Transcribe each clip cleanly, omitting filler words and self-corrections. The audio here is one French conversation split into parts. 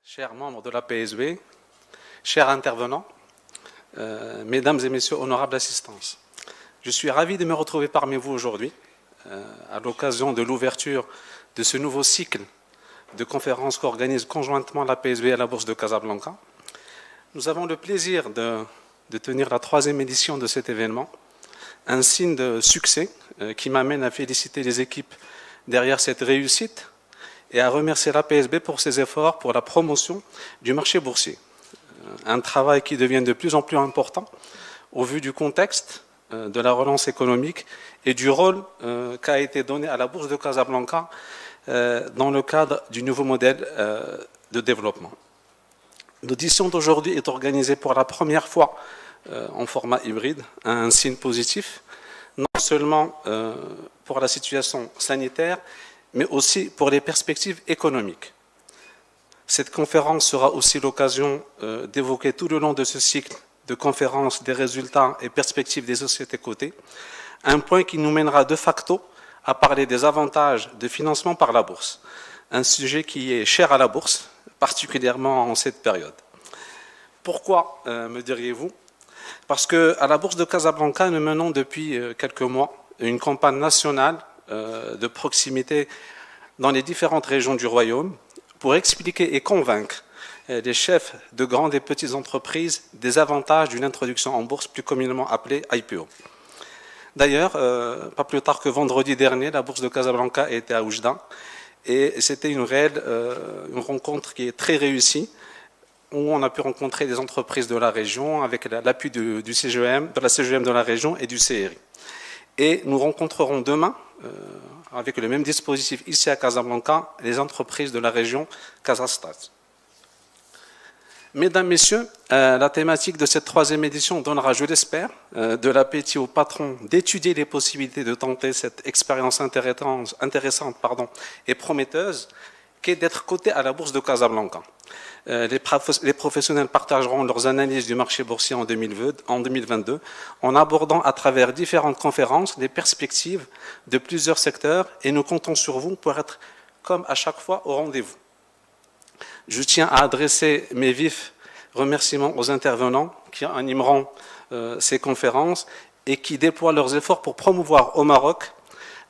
Chers membres de la PSB, chers intervenants, mesdames et messieurs, honorables assistants, je suis ravi de me retrouver parmi vous aujourd'hui à l'occasion de l'ouverture de ce nouveau cycle de conférences qu'organise conjointement la PSB et la Bourse de Casablanca. Nous avons le plaisir de tenir la 3e édition de cet événement, un signe de succès qui m'amène à féliciter les équipes derrière cette réussite et à remercier la PSB pour ses efforts pour la promotion du marché boursier. Un travail qui devient de plus en plus important au vu du contexte de la relance économique et du rôle qu'a été donné à la Bourse de Casablanca dans le cadre du nouveau modèle de développement. L'audition d'aujourd'hui est organisée pour la première fois en format hybride, un signe positif, non seulement pour la situation sanitaire, mais aussi pour les perspectives économiques. Cette conférence sera aussi l'occasion d'évoquer tout le long de ce cycle de conférences des résultats et perspectives des sociétés cotées, un point qui nous mènera de facto à parler des avantages de financement par la bourse, un sujet qui est cher à la bourse, particulièrement en cette période. Pourquoi, me diriez-vous? Parce qu'à la Bourse de Casablanca, nous menons depuis quelques mois une campagne nationale de proximité dans les différentes régions du royaume pour expliquer et convaincre les chefs de grandes et petites entreprises des avantages d'une introduction en bourse plus communément appelée IPO. D'ailleurs, pas plus tard que vendredi dernier, la Bourse de Casablanca était à Oujda et c'était une rencontre qui est très réussie où on a pu rencontrer des entreprises de la région avec l'appui du CGEM, de la CGEM de la région et du CRI. Et nous rencontrerons demain, avec le même dispositif ici à Casablanca, les entreprises de la région Casastad. Mesdames, Messieurs, la thématique de cette 3e édition donnera, je l'espère, de l'appétit aux patrons d'étudier les possibilités de tenter cette expérience intéressante et prometteuse qu'est d'être coté à la Bourse de Casablanca. Les professionnels partageront leurs analyses du marché boursier en 2022 en abordant à travers différentes conférences les perspectives de plusieurs secteurs et nous comptons sur vous pour être, comme à chaque fois, au rendez-vous. Je tiens à adresser mes vifs remerciements aux intervenants qui animeront ces conférences et qui déploient leurs efforts pour promouvoir au Maroc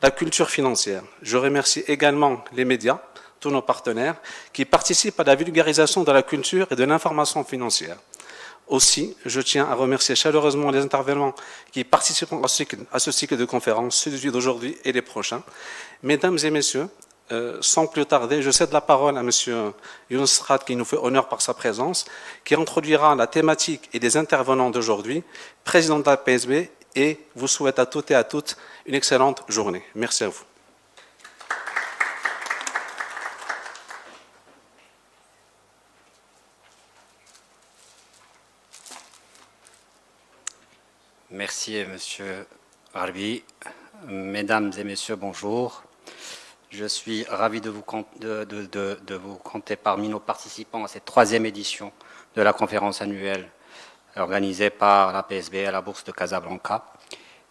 la culture financière. Je remercie également les médias, tous nos partenaires, qui participent à la vulgarisation de la culture et de l'information financière. Aussi, je tiens à remercier chaleureusement les intervenants qui participeront à ce cycle de conférences, celui d'aujourd'hui et les prochains. Mesdames et messieurs, sans plus tarder, je cède la parole à M. Younous Srad, qui nous fait honneur par sa présence, qui introduira la thématique et les intervenants d'aujourd'hui, président de la PSB, et vous souhaite à toutes et à toutes une excellente journée. Merci à vous. Merci, Monsieur Harbi. Mesdames et Messieurs, bonjour. Je suis ravi de vous compter parmi nos participants à cette 3e édition de la conférence annuelle organisée par la PSB à la Bourse de Casablanca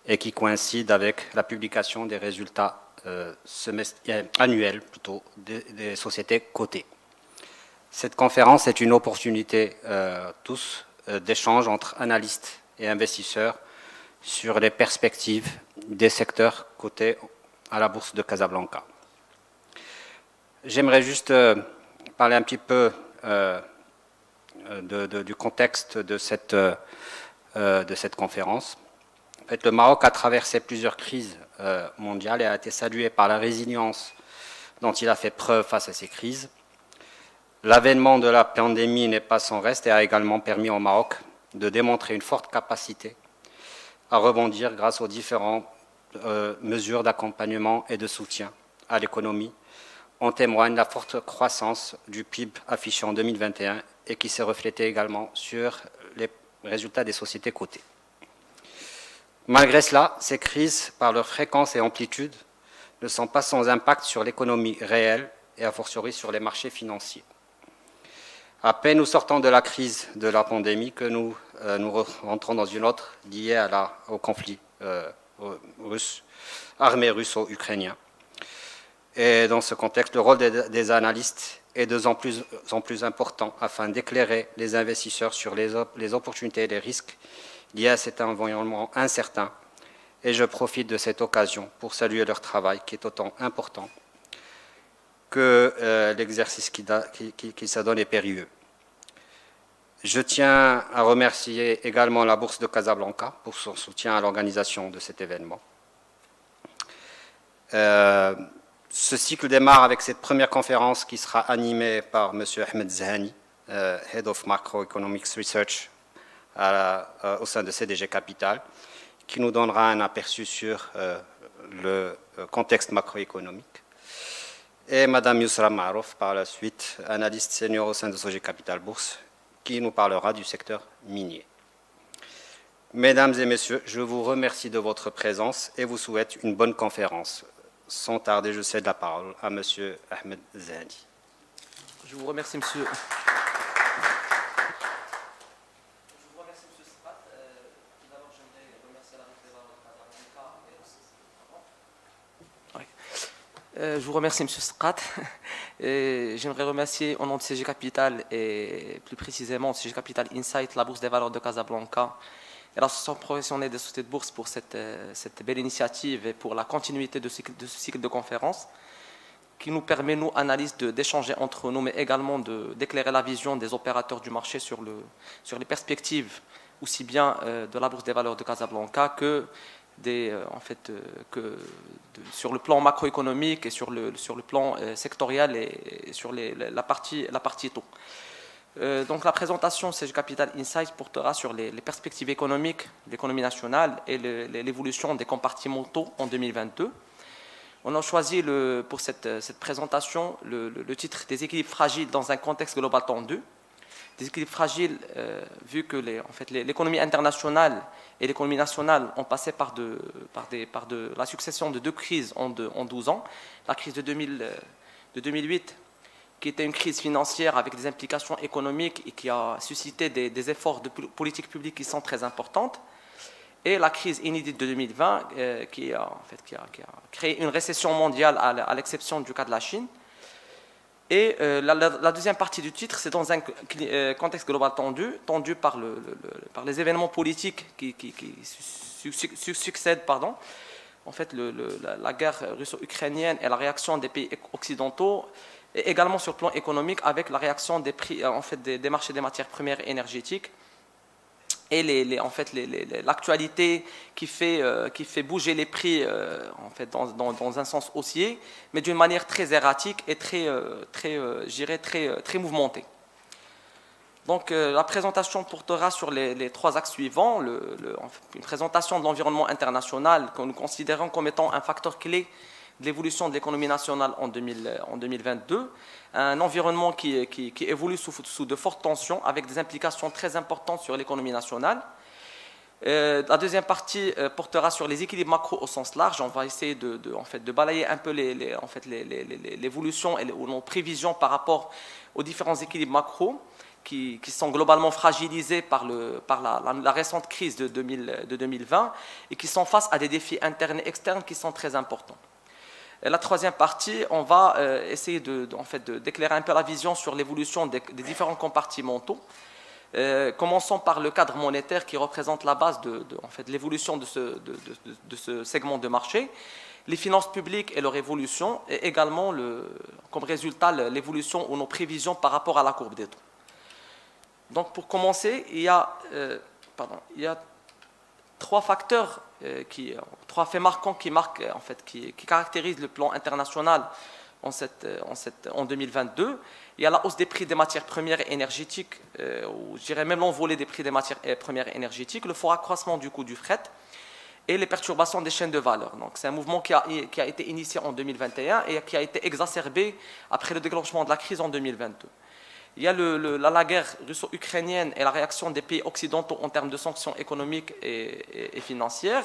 et qui coïncide avec la publication des résultats annuels des sociétés cotées. Cette conférence est une opportunité d'échange entre analystes et investisseurs sur les perspectives des secteurs cotés à la Bourse de Casablanca. J'aimerais juste parler un petit peu du contexte de cette conférence. En fait, le Maroc a traversé plusieurs crises mondiales et a été salué par la résilience dont il a fait preuve face à ces crises. L'avènement de la pandémie n'est pas sans reste et a également permis au Maroc de démontrer une forte capacité à rebondir grâce aux différentes mesures d'accompagnement et de soutien à l'économie. En témoigne la forte croissance du PIB affiché en 2021 et qui s'est reflétée également sur les résultats des sociétés cotées. Malgré cela, ces crises, par leur fréquence et amplitude, ne sont pas sans impact sur l'économie réelle et a fortiori sur les marchés financiers. À peine nous sortons de la crise de la pandémie que nous rentrons dans une autre liée au conflit armé russo-ukrainien. Et dans ce contexte, le rôle des analystes est de plus en plus important afin d'éclairer les investisseurs sur les opportunités et les risques liés à cet environnement incertain. Et je profite de cette occasion pour saluer leur travail qui est autant important que l'exercice qui s'adonne est périlleux. Je tiens à remercier également la Bourse de Casablanca pour son soutien à l'organisation de cet événement. Ce cycle démarre avec cette première conférence qui sera animée par M. Ahmed Zahani, Head of Macroeconomics Research au sein de CDG Capital, qui nous donnera un aperçu sur le contexte macroéconomique. Et Mme Yousra Marouf, par la suite, analyste senior au sein de SOG Capital Bourse, qui nous parlera du secteur minier. Mesdames et messieurs, je vous remercie de votre présence et vous souhaite une bonne conférence. Sans tarder, je cède la parole à M. Ahmed Zahani. Je vous remercie, monsieur. Je vous remercie, M. Sqat. J'aimerais remercier au nom de CG Capital et plus précisément CG Capital Insight, la Bourse des valeurs de Casablanca et l'association professionnelle des sociétés de bourse pour cette belle initiative et pour la continuité de ce cycle de conférences qui nous permet, nous, analystes, d'échanger entre nous, mais également d'éclairer la vision des opérateurs du marché sur les perspectives aussi bien de la Bourse des valeurs de Casablanca que sur le plan macroéconomique et sur le plan sectoriel et sur la partie taux. Donc la présentation CG Capital Insights portera sur les perspectives économiques de l'économie nationale et l'évolution des compartimentaux en 2022. On a choisi pour cette présentation le titre « Des équilibres fragiles dans un contexte global tendu ». Des équilibres fragiles, vu que l'économie internationale et l'économie nationale ont passé par la succession de deux crises en 12 ans. La crise de 2008, qui était une crise financière avec des implications économiques et qui a suscité des efforts de politique publique qui sont très importantes. Et la crise inédite de 2020, qui a créé une récession mondiale à l'exception du cas de la Chine. Et la deuxième partie du titre, c'est dans un contexte global tendu par les événements politiques qui succèdent. En fait, la guerre russo-ukrainienne et la réaction des pays occidentaux, et également sur le plan économique avec la réaction des prix des marchés des matières premières énergétiques et l'actualité qui fait bouger les prix dans un sens haussier, mais d'une manière très erratique et très mouvementée. Donc la présentation portera sur les trois axes suivants. Une présentation de l'environnement international que nous considérons comme étant un facteur clé de l'évolution de l'économie nationale en 2022, un environnement qui évolue sous de fortes tensions avec des implications très importantes sur l'économie nationale. La deuxième partie portera sur les équilibres macro au sens large. On va essayer de balayer un peu l'évolution et nos prévisions par rapport aux différents équilibres macro qui sont globalement fragilisés par la récente crise de 2020 et qui sont face à des défis internes et externes qui sont très importants. Et la troisième partie, on va essayer d'éclairer un peu la vision sur l'évolution des différents compartimentaux. Commençons par le cadre monétaire qui représente la base de l'évolution de ce segment de marché, les finances publiques et leur évolution, et également comme résultat l'évolution ou nos prévisions par rapport à la courbe des taux. Donc pour commencer, il y a trois facteurs, trois faits marquants qui caractérisent le plan international en 2022. Il y a la hausse des prix des matières premières énergétiques, ou je dirais même l'envolée des prix des matières premières énergétiques, le fort accroissement du coût du fret et les perturbations des chaînes de valeur. Donc c'est un mouvement qui a été initié en 2021 et qui a été exacerbé après le déclenchement de la crise en 2022. Il y a la guerre russo-ukrainienne et la réaction des pays occidentaux en termes de sanctions économiques et financières.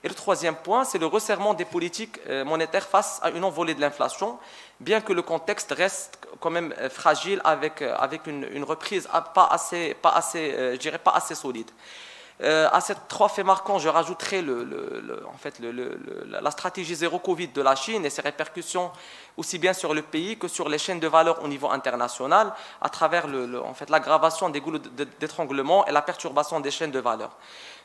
Et le troisième point, c'est le resserrement des politiques monétaires face à une envolée de l'inflation, bien que le contexte reste quand même fragile avec une reprise pas assez solide. À ces 3 faits marquants, je rajouterai la stratégie zéro Covid de la Chine et ses répercussions aussi bien sur le pays que sur les chaînes de valeur au niveau international à travers l'aggravation des goulets d'étranglement et la perturbation des chaînes de valeur.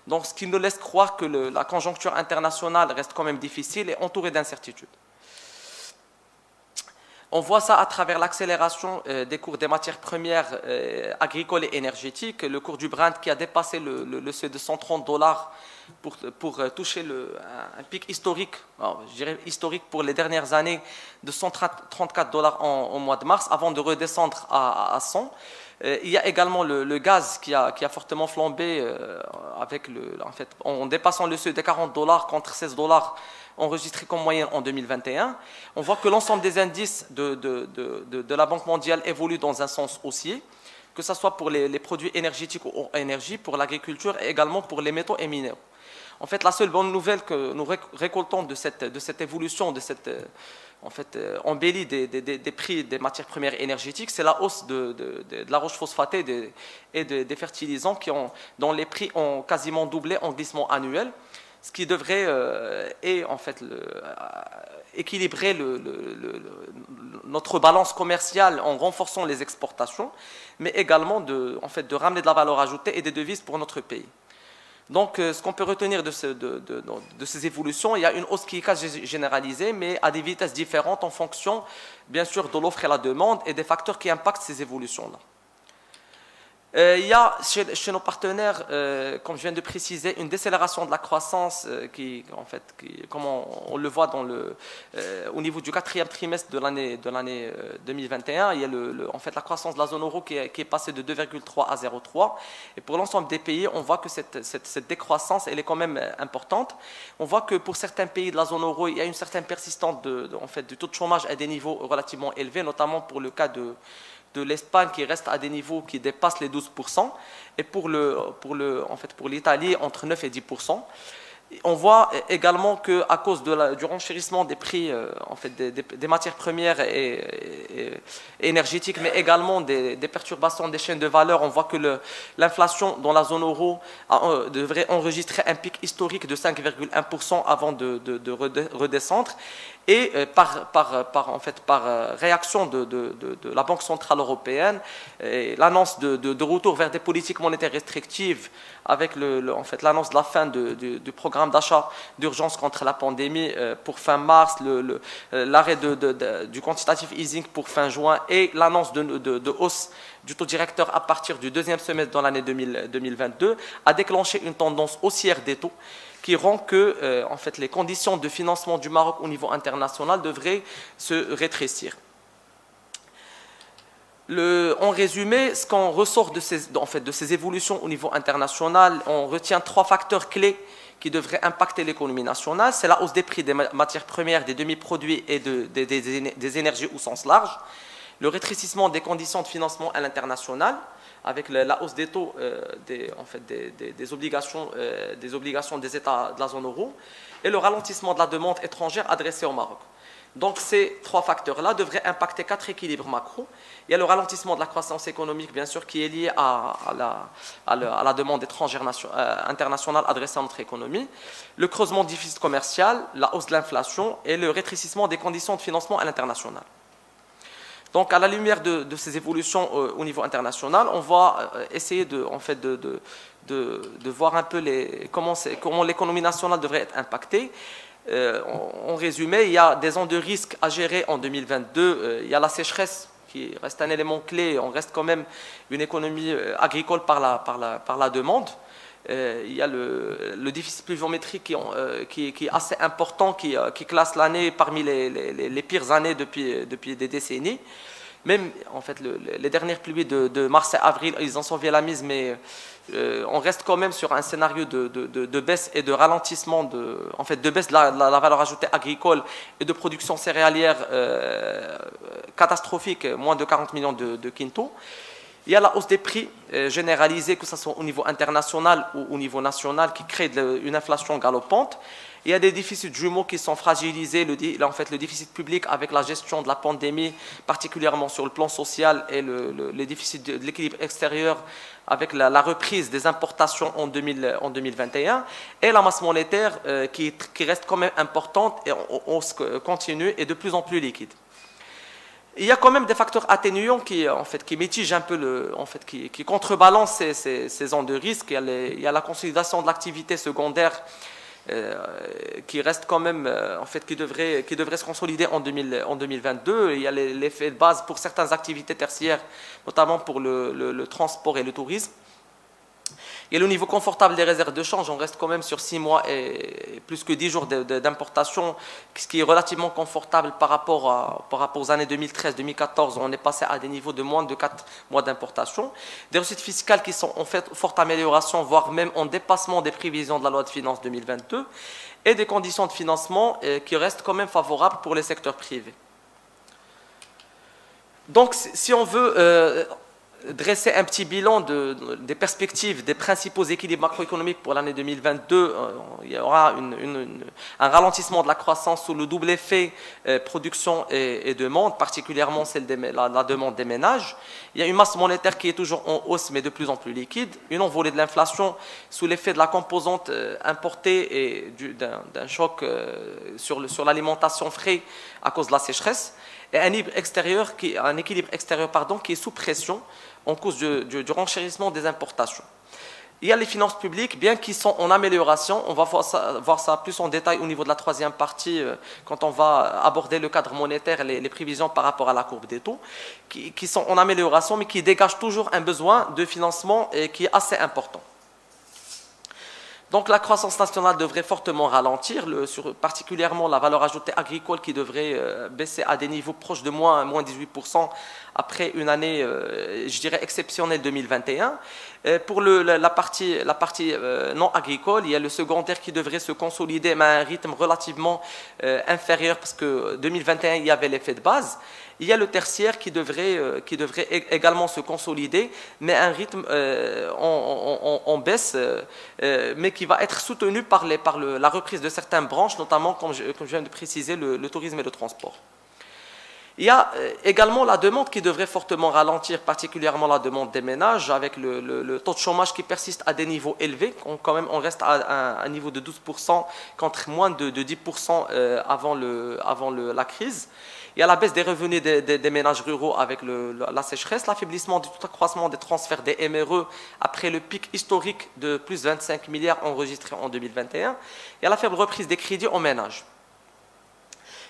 Donc, ce qui nous laisse croire que la conjoncture internationale reste quand même difficile et entourée d'incertitudes. On voit ça à travers l'accélération des cours des matières premières agricoles et énergétiques, le cours du Brent qui a dépassé le seuil de $130 pour toucher un pic historique, je dirais historique pour les dernières années, de $134 au mois de mars, avant de redescendre à 100. Il y a également le gaz qui a fortement flambé en dépassant le seuil de $40 contre $16 enregistrés comme moyenne en 2021. On voit que l'ensemble des indices de la Banque mondiale évoluent dans un sens haussier, que ce soit pour les produits énergétiques ou énergie, pour l'agriculture et également pour les métaux et minéraux. En fait, la seule bonne nouvelle que nous récoltons de cette évolution, de cette embellie des prix des matières premières énergétiques, c'est la hausse de la roche phosphatée et des fertilisants dont les prix ont quasiment doublé en glissement annuel, ce qui devrait équilibrer notre balance commerciale en renforçant les exportations, mais également de ramener de la valeur ajoutée et des devises pour notre pays. Donc, ce qu'on peut retenir de ces évolutions, il y a une hausse qui est quasi généralisée, mais à des vitesses différentes en fonction, bien sûr, de l'offre et la demande et des facteurs qui impactent ces évolutions-là. Il y a chez nos partenaires, comme je viens de préciser, une décélération de la croissance comme on le voit au niveau du 4e trimestre de l'année 2021. Il y a la croissance de la zone euro qui est passée de 2,3 à 0,3. Et pour l'ensemble des pays, on voit que cette décroissance, elle est quand même importante. On voit que pour certains pays de la zone euro, il y a une certaine persistance du taux de chômage à des niveaux relativement élevés, notamment pour le cas de l'Espagne qui reste à des niveaux qui dépassent les 12%, et pour l'Italie entre 9 et 10%. On voit également qu'à cause du renchérissement des prix des matières premières et énergétiques, mais également des perturbations des chaînes de valeur, on voit que l'inflation dans la zone euro devrait enregistrer un pic historique de 5,1% avant de redescendre. Et par réaction de la Banque centrale européenne, l'annonce de retour vers des politiques monétaires restrictives avec l'annonce de la fin du programme d'achat d'urgence contre la pandémie pour fin mars, l'arrêt du quantitative easing pour fin juin et l'annonce de hausse du taux directeur à partir du 2e semestre dans l'année 2022 a déclenché une tendance haussière des taux qui rend que les conditions de financement du Maroc au niveau international devraient se rétrécir. En résumé, ce qu'on ressort de ces évolutions au niveau international, on retient 3 facteurs clés qui devraient impacter l'économie nationale. C'est la hausse des prix des matières premières, des demi-produits et des énergies au sens large, le rétrécissement des conditions de financement à l'international, avec la hausse des taux des obligations des États de la zone euro, et le ralentissement de la demande étrangère adressée au Maroc. Donc ces 3 facteurs-là devraient impacter 4 équilibres macro. Il y a le ralentissement de la croissance économique, bien sûr, qui est lié à la demande étrangère internationale adressée à notre économie, le creusement du déficit commercial, la hausse de l'inflation et le rétrécissement des conditions de financement à l'international. Donc, à la lumière de ces évolutions au niveau international, on va essayer de voir un peu comment l'économie nationale devrait être impactée. En résumé, il y a des zones de risque à gérer en 2022. Il y a la sécheresse qui reste un élément clé. On reste quand même une économie agricole par la demande. Il y a le déficit pluviométrique qui est assez important, qui classe l'année parmi les pires années depuis des décennies. Même les dernières pluies de mars et avril, ils ont sauvé la mise, mais on reste quand même sur un scénario de baisse et de ralentissement, de baisse de la valeur ajoutée agricole et de production céréalière catastrophique, moins de 40 millions de quintaux. Il y a la hausse des prix généralisée, que ce soit au niveau international ou au niveau national, qui crée une inflation galopante. Il y a des déficits jumeaux qui sont fragilisés, en fait, le déficit public avec la gestion de la pandémie, particulièrement sur le plan social, et les déficits de l'équilibre extérieur avec la reprise des importations en 2021, et la masse monétaire qui reste quand même importante et en hausse continue et de plus en plus liquide. Il y a quand même des facteurs atténuants qui mitigent un peu, qui contrebalancent ces zones de risque. Il y a la consolidation de l'activité secondaire qui reste quand même, qui devrait se consolider en 2022. Il y a l'effet de base pour certaines activités tertiaires, notamment pour le transport et le tourisme. Il y a le niveau confortable des réserves de change, on reste quand même sur 6 mois et plus que 10 jours d'importation, ce qui est relativement confortable par rapport aux années 2013-2014, on est passé à des niveaux de moins de 4 mois d'importation. Des recettes fiscales qui sont en fait forte amélioration, voire même en dépassement des prévisions de la loi de finances 2022, et des conditions de financement qui restent quand même favorables pour les secteurs privés. Donc si on veut dresser un petit bilan des perspectives, des principaux équilibres macroéconomiques pour l'année 2022, il y aura un ralentissement de la croissance sous le double effet production et demande, particulièrement celle la demande des ménages. Il y a une masse monétaire qui est toujours en hausse, mais de plus en plus liquide. Une envolée de l'inflation sous l'effet de la composante importée et d'un choc sur l'alimentation frais à cause de la sécheresse. Et un équilibre extérieur qui est sous pression en cause du renchérissement des importations. Il y a les finances publiques, bien qu'ils sont en amélioration, on va voir ça plus en détail au niveau de la troisième partie, quand on va aborder le cadre monétaire et les prévisions par rapport à la courbe des taux, qui sont en amélioration, mais qui dégagent toujours un besoin de financement qui est assez important. Donc la croissance nationale devrait fortement ralentir, particulièrement la valeur ajoutée agricole qui devrait baisser à des niveaux proches de moins 18% après une année, je dirais, exceptionnelle 2021. Pour la partie non agricole, il y a le secondaire qui devrait se consolider, mais à un rythme relativement inférieur, parce que 2021, il y avait l'effet de base. Il y a le tertiaire qui devrait également se consolider, mais à un rythme en baisse, mais qui va être soutenu par la reprise de certaines branches, notamment, comme je viens de préciser, le tourisme et le transport. Il y a également la demande qui devrait fortement ralentir, particulièrement la demande des ménages, avec le taux de chômage qui persiste à des niveaux élevés. Quand même, on reste à un niveau de 12% contre moins de 10% avant la crise. Il y a la baisse des revenus des ménages ruraux avec la sécheresse, l'affaiblissement du accroissement des transferts des MRE après le pic historique de plus de 25 milliards enregistré en 2021. Il y a la faible reprise des crédits aux ménages.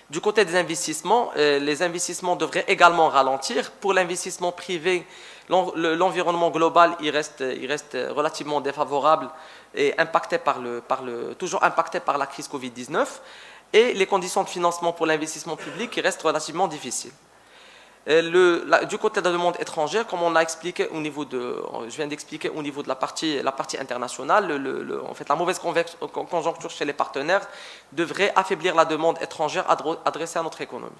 Du côté des investissements, les investissements devraient également ralentir. Pour l'investissement privé, l'environnement global il reste relativement défavorable et toujours impacté par la crise Covid-19. Et les conditions de financement pour l'investissement public qui restent relativement difficiles. Du côté de la demande étrangère, comme on a expliqué je viens d'expliquer au niveau de la partie internationale, en fait, la mauvaise conjoncture chez les partenaires devrait affaiblir la demande étrangère adressée à notre économie.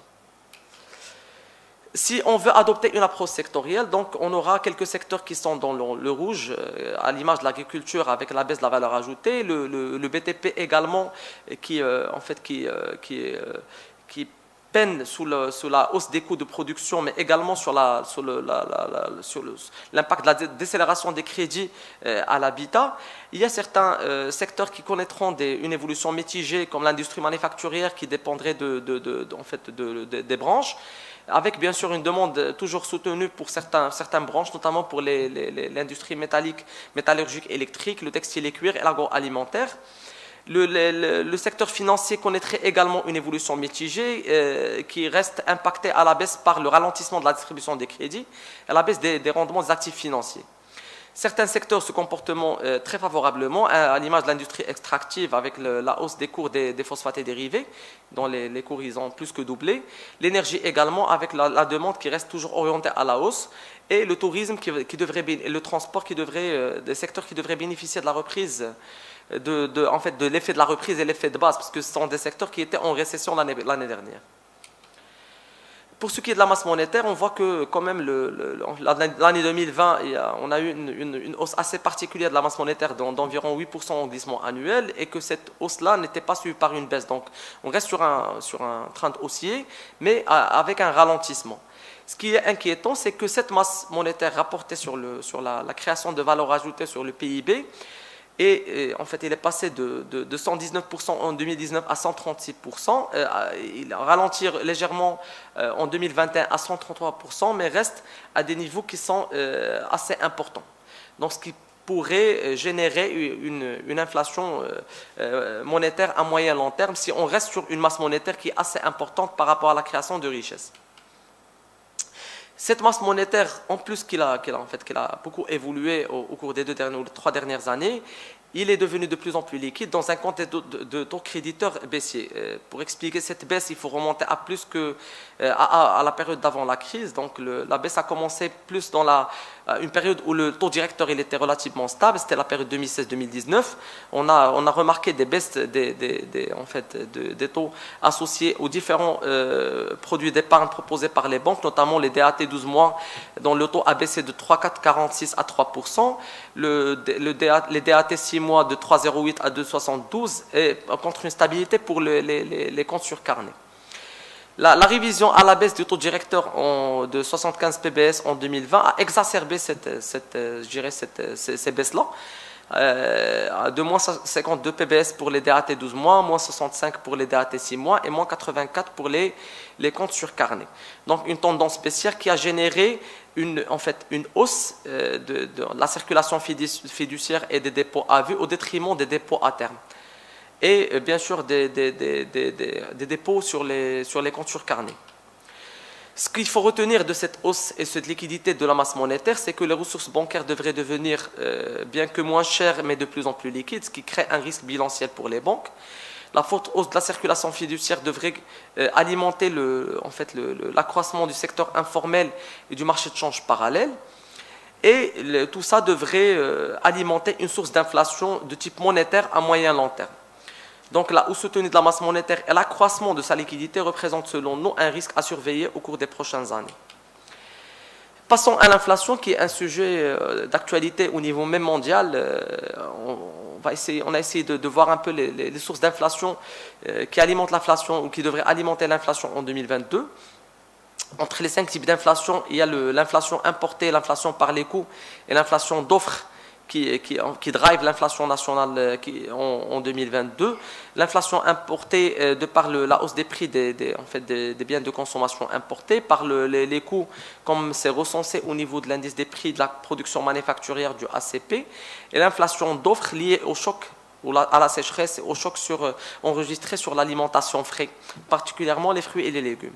Si on veut adopter une approche sectorielle, donc on aura quelques secteurs qui sont dans le rouge, à l'image de l'agriculture avec la baisse de la valeur ajoutée, le BTP également qui peine sous la hausse des coûts de production, mais également sur l'impact de la décélération des crédits à l'habitat. Il y a certains secteurs qui connaîtront une évolution mitigée, comme l'industrie manufacturière qui dépendrait des branches, avec bien sûr une demande toujours soutenue pour certaines branches, notamment pour l'industrie métallurgique électrique, le textile et cuir et l'agroalimentaire. Le secteur financier connaîtrait également une évolution mitigée qui reste impactée à la baisse par le ralentissement de la distribution des crédits et à la baisse des rendements des actifs financiers. Certains secteurs se comportent très favorablement, à l'image de l'industrie extractive avec la hausse des cours des phosphates et dérivés, dont les cours ils ont plus que doublé. L'énergie également avec la demande qui reste toujours orientée à la hausse. Et le tourisme et le transport des secteurs qui devraient bénéficier de la reprise, de l'effet de la reprise et l'effet de base, parce que ce sont des secteurs qui étaient en récession l'année dernière. Pour ce qui est de la masse monétaire, on voit que quand même l'année 2020, on a eu une hausse assez particulière de la masse monétaire d'environ 8% en glissement annuel et que cette hausse-là n'était pas suivie par une baisse. Donc on reste sur un trend haussier, mais avec un ralentissement. Ce qui est inquiétant, c'est que cette masse monétaire rapportée sur la création de valeur ajoutée sur le PIB, et en fait, il est passé de 119% en 2019 à 136%. Il ralentit légèrement en 2021 à 133%, mais reste à des niveaux qui sont assez importants. Donc, ce qui pourrait générer une inflation monétaire à moyen long terme si on reste sur une masse monétaire qui est assez importante par rapport à la création de richesses. Cette masse monétaire, en plus qu'elle a beaucoup évolué au cours des 3 dernières années, il est devenu de plus en plus liquide dans un contexte de taux créditeurs baissiers. Pour expliquer cette baisse, il faut remonter à plus que à la période d'avant la crise. Donc la baisse a commencé plus dans une période où le taux directeur il était relativement stable. C'était la période 2016-2019. On a remarqué des baisses des taux associés aux différents produits d'épargne proposés par les banques, notamment les DAT 12 mois, dont le taux a baissé de 3,446 à 3%. Les DAT 6 mois de 3,08 à 2,72 et contre une stabilité pour les comptes sur carnet. La révision à la baisse du taux directeur de 75 PBS en 2020 a exacerbé ces baisses-là, de moins 52 PBS pour les DAT 12 mois, moins 65 pour les DAT 6 mois et moins 84 pour les comptes sur carnet. Donc une tendance baissière qui a généré une hausse de la circulation fiduciaire et des dépôts à vue au détriment des dépôts à terme. Et bien sûr des dépôts sur les comptes sur carnet. Ce qu'il faut retenir de cette hausse et cette liquidité de la masse monétaire, c'est que les ressources bancaires devraient devenir, bien que moins chères, mais de plus en plus liquides, ce qui crée un risque bilanciel pour les banques. La forte hausse de la circulation fiduciaire devrait alimenter l'accroissement du secteur informel et du marché de change parallèle. Et tout ça devrait alimenter une source d'inflation de type monétaire à moyen long terme. Donc la hausse soutenue de la masse monétaire et l'accroissement de sa liquidité représentent selon nous un risque à surveiller au cours des prochaines années. Passons à l'inflation qui est un sujet d'actualité au niveau même mondial. On a essayé de voir un peu les sources d'inflation qui alimentent l'inflation ou qui devraient alimenter l'inflation en 2022. Entre les 5 types d'inflation, il y a l'inflation importée, l'inflation par les coûts et l'inflation d'offres qui drive l'inflation nationale en 2022. L'inflation importée de par la hausse des prix des biens de consommation importés, par les coûts comme c'est recensé au niveau de l'indice des prix de la production manufacturière du ACP, et l'inflation d'offres liée au choc à la sécheresse et au choc enregistré sur l'alimentation frais, particulièrement les fruits et les légumes.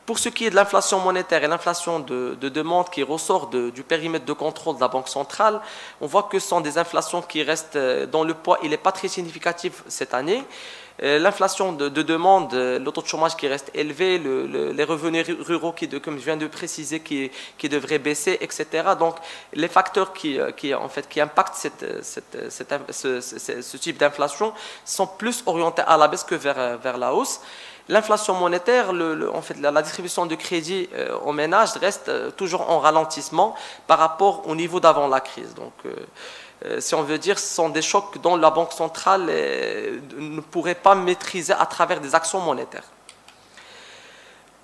Pour ce qui est de l'inflation monétaire et l'inflation de demande qui ressort du périmètre de contrôle de la Banque centrale, on voit que ce sont des inflations qui restent dans le poids, il n'est pas très significatif cette année. L'inflation de demande, le taux de chômage qui reste élevé, les revenus ruraux comme je viens de préciser qui devraient baisser, etc. Donc les facteurs qui impactent ce type d'inflation sont plus orientés à la baisse que vers la hausse. L'inflation monétaire, la distribution de crédit aux ménages reste toujours en ralentissement par rapport au niveau d'avant la crise. Donc, si on veut dire, ce sont des chocs dont la Banque centrale ne pourrait pas maîtriser à travers des actions monétaires.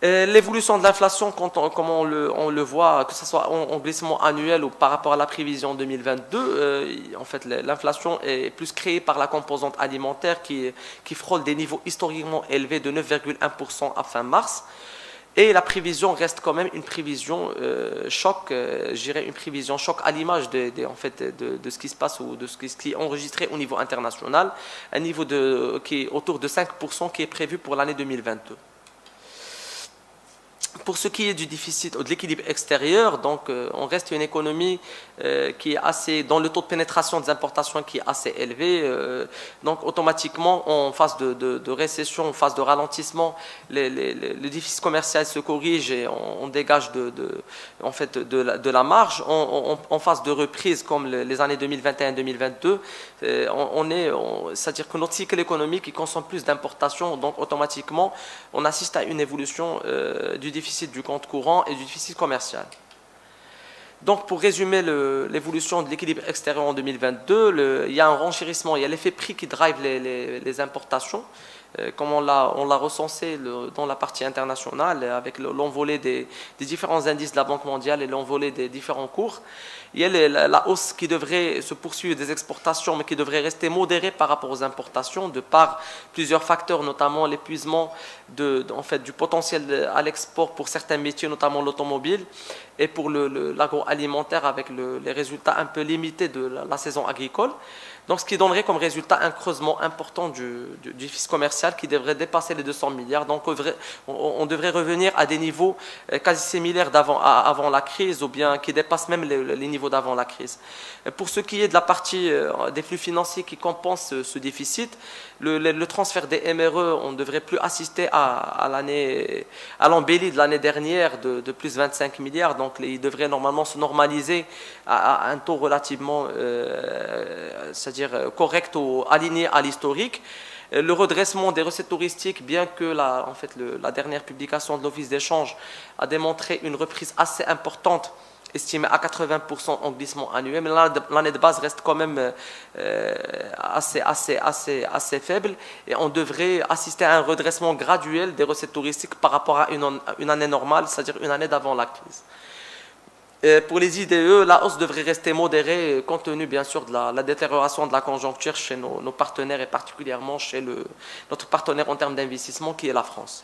L'évolution de l'inflation, comme on le voit, que ce soit en glissement annuel ou par rapport à la prévision 2022, l'inflation est plus créée par la composante alimentaire qui frôle des niveaux historiquement élevés de 9,1% à fin mars. Et la prévision reste quand même une prévision choc, une prévision choc à l'image de ce qui se passe ou de ce qui est enregistré au niveau international, un niveau qui est autour de 5% qui est prévu pour l'année 2022. Pour ce qui est du déficit ou de l'équilibre extérieur, donc on reste une économie qui est assez, dans le taux de pénétration des importations qui est assez élevé. Donc automatiquement, en phase de récession, en phase de ralentissement, le déficit commercial se corrige et on dégage de la marge. En phase de reprise, comme les années 2021-2022, c'est-à-dire que notre cycle économique il consomme plus d'importations, donc automatiquement, on assiste à une évolution du déficit déficit du compte courant et du déficit commercial. Donc, pour résumer l'évolution de l'équilibre extérieur en 2022, il y a un renchérissement, il y a l'effet prix qui drive les importations, comme on l'a recensé dans la partie internationale, avec l'envolée des différents indices de la Banque mondiale et l'envolée des différents cours. Il y a la hausse qui devrait se poursuivre des exportations, mais qui devrait rester modérée par rapport aux importations, de par plusieurs facteurs, notamment l'épuisement du potentiel à l'export pour certains métiers, notamment l'automobile, et pour l'agroalimentaire avec les résultats un peu limités de la saison agricole. Donc, ce qui donnerait comme résultat un creusement important du déficit commercial qui devrait dépasser les 200 milliards. Donc, on devrait revenir à des niveaux quasi similaires avant la crise, ou bien qui dépassent même les niveaux d'avant la crise. Pour ce qui est de la partie des flux financiers qui compensent ce déficit, le transfert des MRE, on ne devrait plus assister à l'embellie de l'année dernière de plus de 25 milliards. Donc, il devrait normalement se normaliser à un taux relativement c'est-à-dire correct ou aligné à l'historique. Le redressement des recettes touristiques, bien que la dernière publication de l'Office d'échange a démontré une reprise assez importante, estimée à 80% en glissement annuel, mais l'année de base reste quand même assez faible, et on devrait assister à un redressement graduel des recettes touristiques par rapport à une année normale, c'est-à-dire une année d'avant la crise. Pour les IDE, la hausse devrait rester modérée compte tenu bien sûr de la détérioration de la conjoncture chez nos partenaires et particulièrement chez notre partenaire en termes d'investissement qui est la France.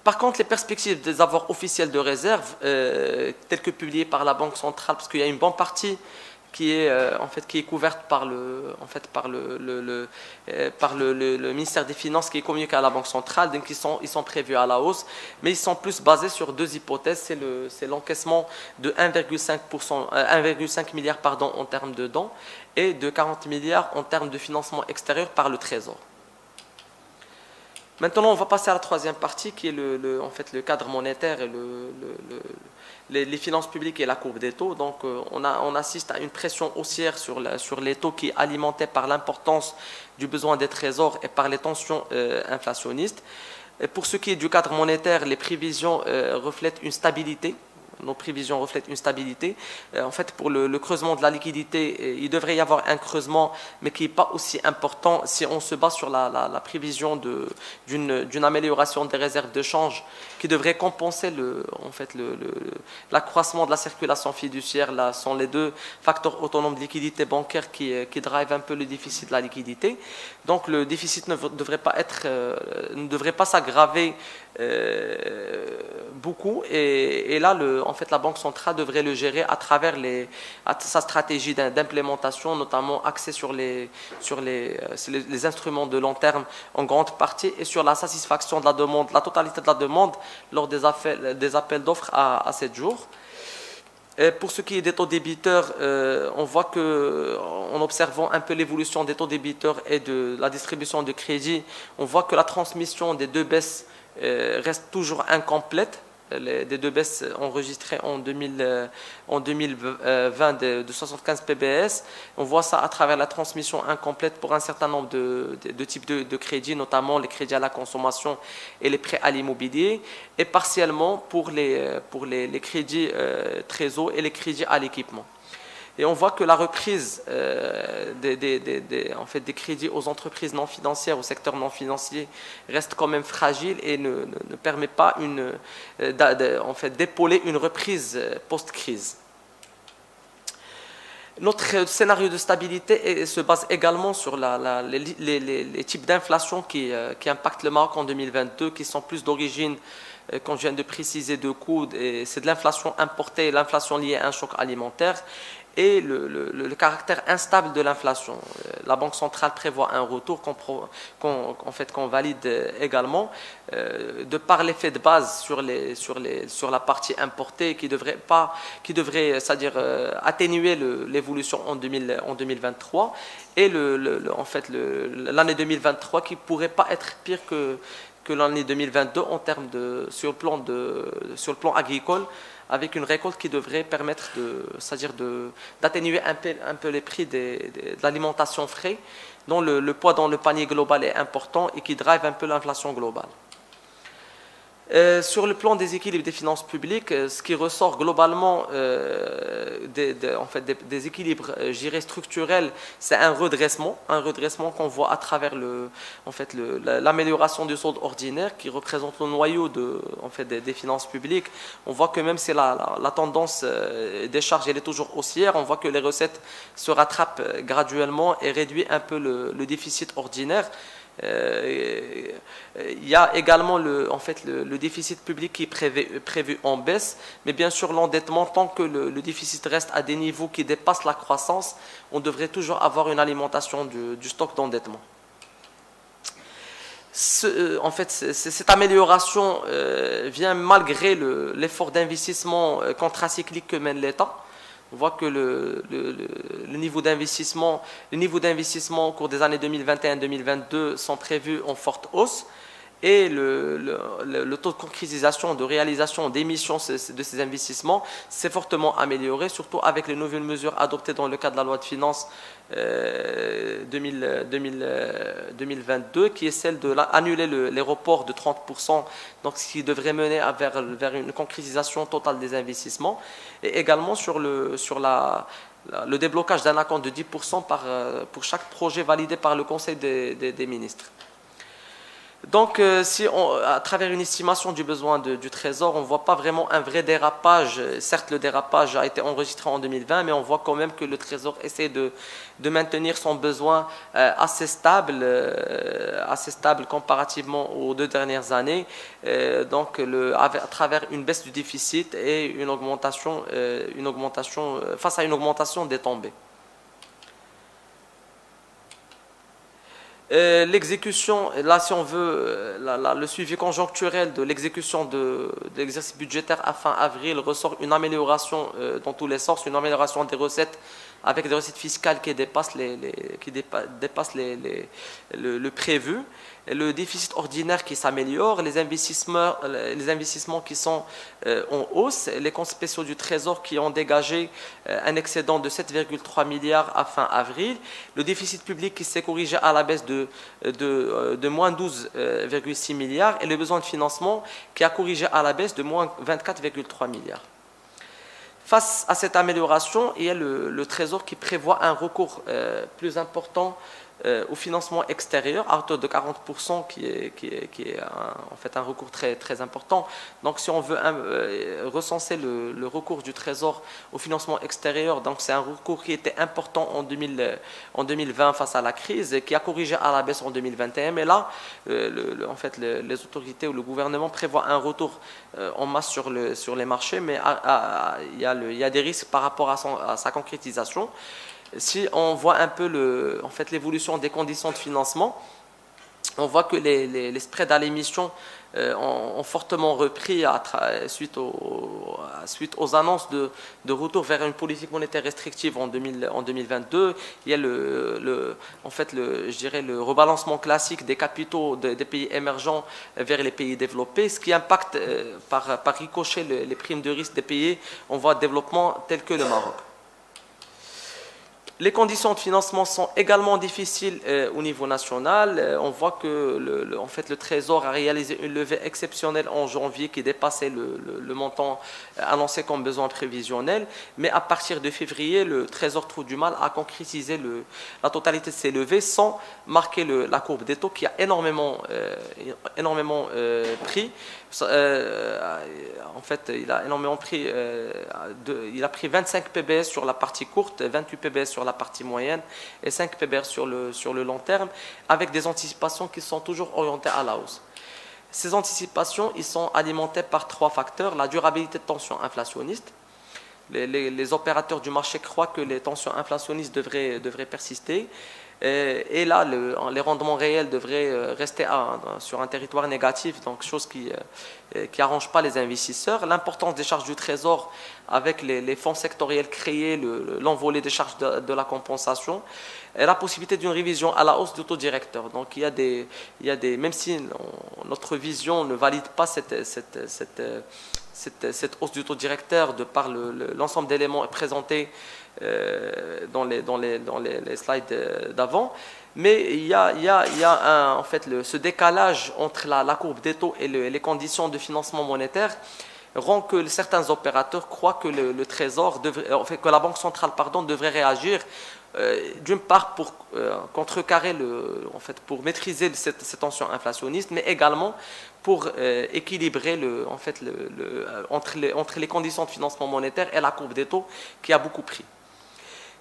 Par contre, les perspectives des avoirs officiels de réserve, telles que publiées par la Banque centrale, parce qu'il y a une bonne partie qui est couverte par le ministère des Finances qui est communiqué à la Banque centrale, donc ils sont prévus à la hausse, mais ils sont plus basés sur deux hypothèses, c'est l'encaissement de 1,5 milliard en termes de dons et de 40 milliards en termes de financement extérieur par le Trésor. Maintenant, on va passer à la troisième partie qui est le cadre monétaire et les finances publiques et la courbe des taux. Donc, on assiste à une pression haussière sur les taux qui est alimentée par l'importance du besoin des trésors et par les tensions inflationnistes. Et pour ce qui est du cadre monétaire, les prévisions reflètent une stabilité. Nos prévisions reflètent une stabilité. En fait, pour le creusement de la liquidité, il devrait y avoir un creusement, mais qui n'est pas aussi important si on se base sur la prévision d'une amélioration des réserves de change qui devrait compenser l'accroissement de la circulation fiduciaire. Là sont les deux facteurs autonomes de liquidité bancaire qui drive un peu le déficit de la liquidité. Donc le déficit ne devrait pas s'aggraver beaucoup, et là la Banque centrale devrait le gérer à travers sa stratégie d'implémentation, notamment axée sur les instruments de long terme en grande partie et sur la satisfaction de la demande, la totalité de la demande lors des appels d'offres à 7 jours. Et pour ce qui est des taux débiteurs, on voit que, en observant un peu l'évolution des taux débiteurs et de la distribution de crédit, on voit que la transmission des deux baisses reste toujours incomplète. Des deux baisses enregistrées en 2020 de 75 PBS. On voit ça à travers la transmission incomplète pour un certain nombre de types de crédits, notamment les crédits à la consommation et les prêts à l'immobilier, et partiellement pour les crédits trésor et les crédits à l'équipement. Et on voit que la reprise des crédits aux entreprises non financières, au secteur non financier, reste quand même fragile et ne permet pas d'épauler une reprise post-crise. Notre scénario de stabilité se base également sur les types d'inflation qui impactent le Maroc en 2022, qui sont plus d'origine, comme je viens de préciser, de coûts. C'est de l'inflation importée, l'inflation liée à un choc alimentaire, et le caractère instable de l'inflation. La Banque centrale prévoit un retour qu'on valide également, de par l'effet de base sur la partie importée qui devrait c'est-à-dire atténuer l'évolution en 2023, et l'année 2023 qui pourrait pas être pire que l'année 2022 en termes sur le plan agricole, avec une récolte qui devrait permettre d'atténuer un peu les prix de l'alimentation frais, dont le poids dans le panier global est important et qui drive un peu l'inflation globale. Sur le plan des équilibres des finances publiques, ce qui ressort globalement des équilibres, je dirais, structurels, c'est un redressement qu'on voit à travers l'amélioration du solde ordinaire qui représente le noyau des finances publiques. On voit que même si la tendance des charges elle est toujours haussière, on voit que les recettes se rattrapent graduellement et réduisent un peu le déficit ordinaire. Il y a également le déficit public qui est prévu en baisse, mais bien sûr l'endettement, tant que le déficit reste à des niveaux qui dépassent la croissance, on devrait toujours avoir une alimentation du stock d'endettement. Cette amélioration vient malgré l'effort d'investissement contracyclique que mène l'État. On voit que le niveau d'investissement au cours des années 2021-2022 sont prévus en forte hausse et le taux de concrétisation, de réalisation d'émissions de ces investissements s'est fortement amélioré, surtout avec les nouvelles mesures adoptées dans le cadre de la loi de finances 2022, qui est celle d'annuler les reports de 30%, donc ce qui devrait mener vers une concrétisation totale des investissements, et également sur le déblocage d'un acompte de 10% pour chaque projet validé par le Conseil des ministres. Donc, à travers une estimation du besoin du Trésor, on ne voit pas vraiment un vrai dérapage. Certes, le dérapage a été enregistré en 2020, mais on voit quand même que le Trésor essaie de maintenir son besoin assez stable comparativement aux 2 dernières années. Donc, à travers une baisse du déficit et une augmentation face à une augmentation des tombées. L'exécution, là si on veut, le suivi conjoncturel de l'exécution de l'exercice budgétaire à fin avril ressort une amélioration dans tous les sens, une amélioration des recettes avec des recettes fiscales qui dépassent le prévu, le déficit ordinaire qui s'améliore, les investissements qui sont en hausse, les comptes spéciaux du Trésor qui ont dégagé un excédent de 7,3 milliards à fin avril, le déficit public qui s'est corrigé à la baisse de moins 12,6 milliards et le besoin de financement qui a corrigé à la baisse de moins 24,3 milliards. Face à cette amélioration, il y a le Trésor qui prévoit un recours plus important au financement extérieur à hauteur de 40%, qui est un recours très, très important. Donc si on veut recenser le recours du Trésor au financement extérieur, donc c'est un recours qui était important en 2020 face à la crise et qui a corrigé à la baisse en 2021. Mais là, les autorités ou le gouvernement prévoient un retour en masse sur les marchés, mais il y a des risques par rapport à sa concrétisation. Si on voit un peu l'évolution des conditions de financement, on voit que les spreads à l'émission ont fortement repris suite aux annonces de retour vers une politique monétaire restrictive en 2022. Il y a le rebalancement classique des capitaux des pays émergents vers les pays développés, ce qui impacte par ricochet les primes de risque des pays en voie de développement tels que le Maroc. Les conditions de financement sont également difficiles au niveau national. On voit que le Trésor a réalisé une levée exceptionnelle en janvier qui dépassait le montant annoncé comme besoin prévisionnel. Mais à partir de février, le Trésor trouve du mal à concrétiser la totalité de ces levées sans marquer la courbe des taux qui a énormément pris. Il a énormément pris. Il a pris 25 PBS sur la partie courte, 28 PBS sur la partie moyenne et 5 PBR sur le long terme, avec des anticipations qui sont toujours orientées à la hausse. Ces anticipations, ils sont alimentées par 3 facteurs. La durabilité de tensions inflationnistes. Les opérateurs du marché croient que les tensions inflationnistes devraient persister. Et là, les rendements réels devraient rester sur un territoire négatif, donc chose qui n'arrange pas les investisseurs. L'importance des charges du Trésor avec les fonds sectoriels créés, l'envolée des charges de la compensation, et la possibilité d'une révision à la hausse du taux directeur. Donc il y a des même si notre vision ne valide pas cette hausse du taux directeur de par l'ensemble d'éléments présentés dans les slides d'avant, mais il y a en fait ce décalage entre la courbe des taux et les conditions de financement monétaire rend que certains opérateurs croient que le Trésor que la Banque centrale devrait réagir d'une part pour contrecarrer pour maîtriser cette tension inflationniste, mais également pour équilibrer entre les conditions de financement monétaire et la courbe des taux qui a beaucoup pris.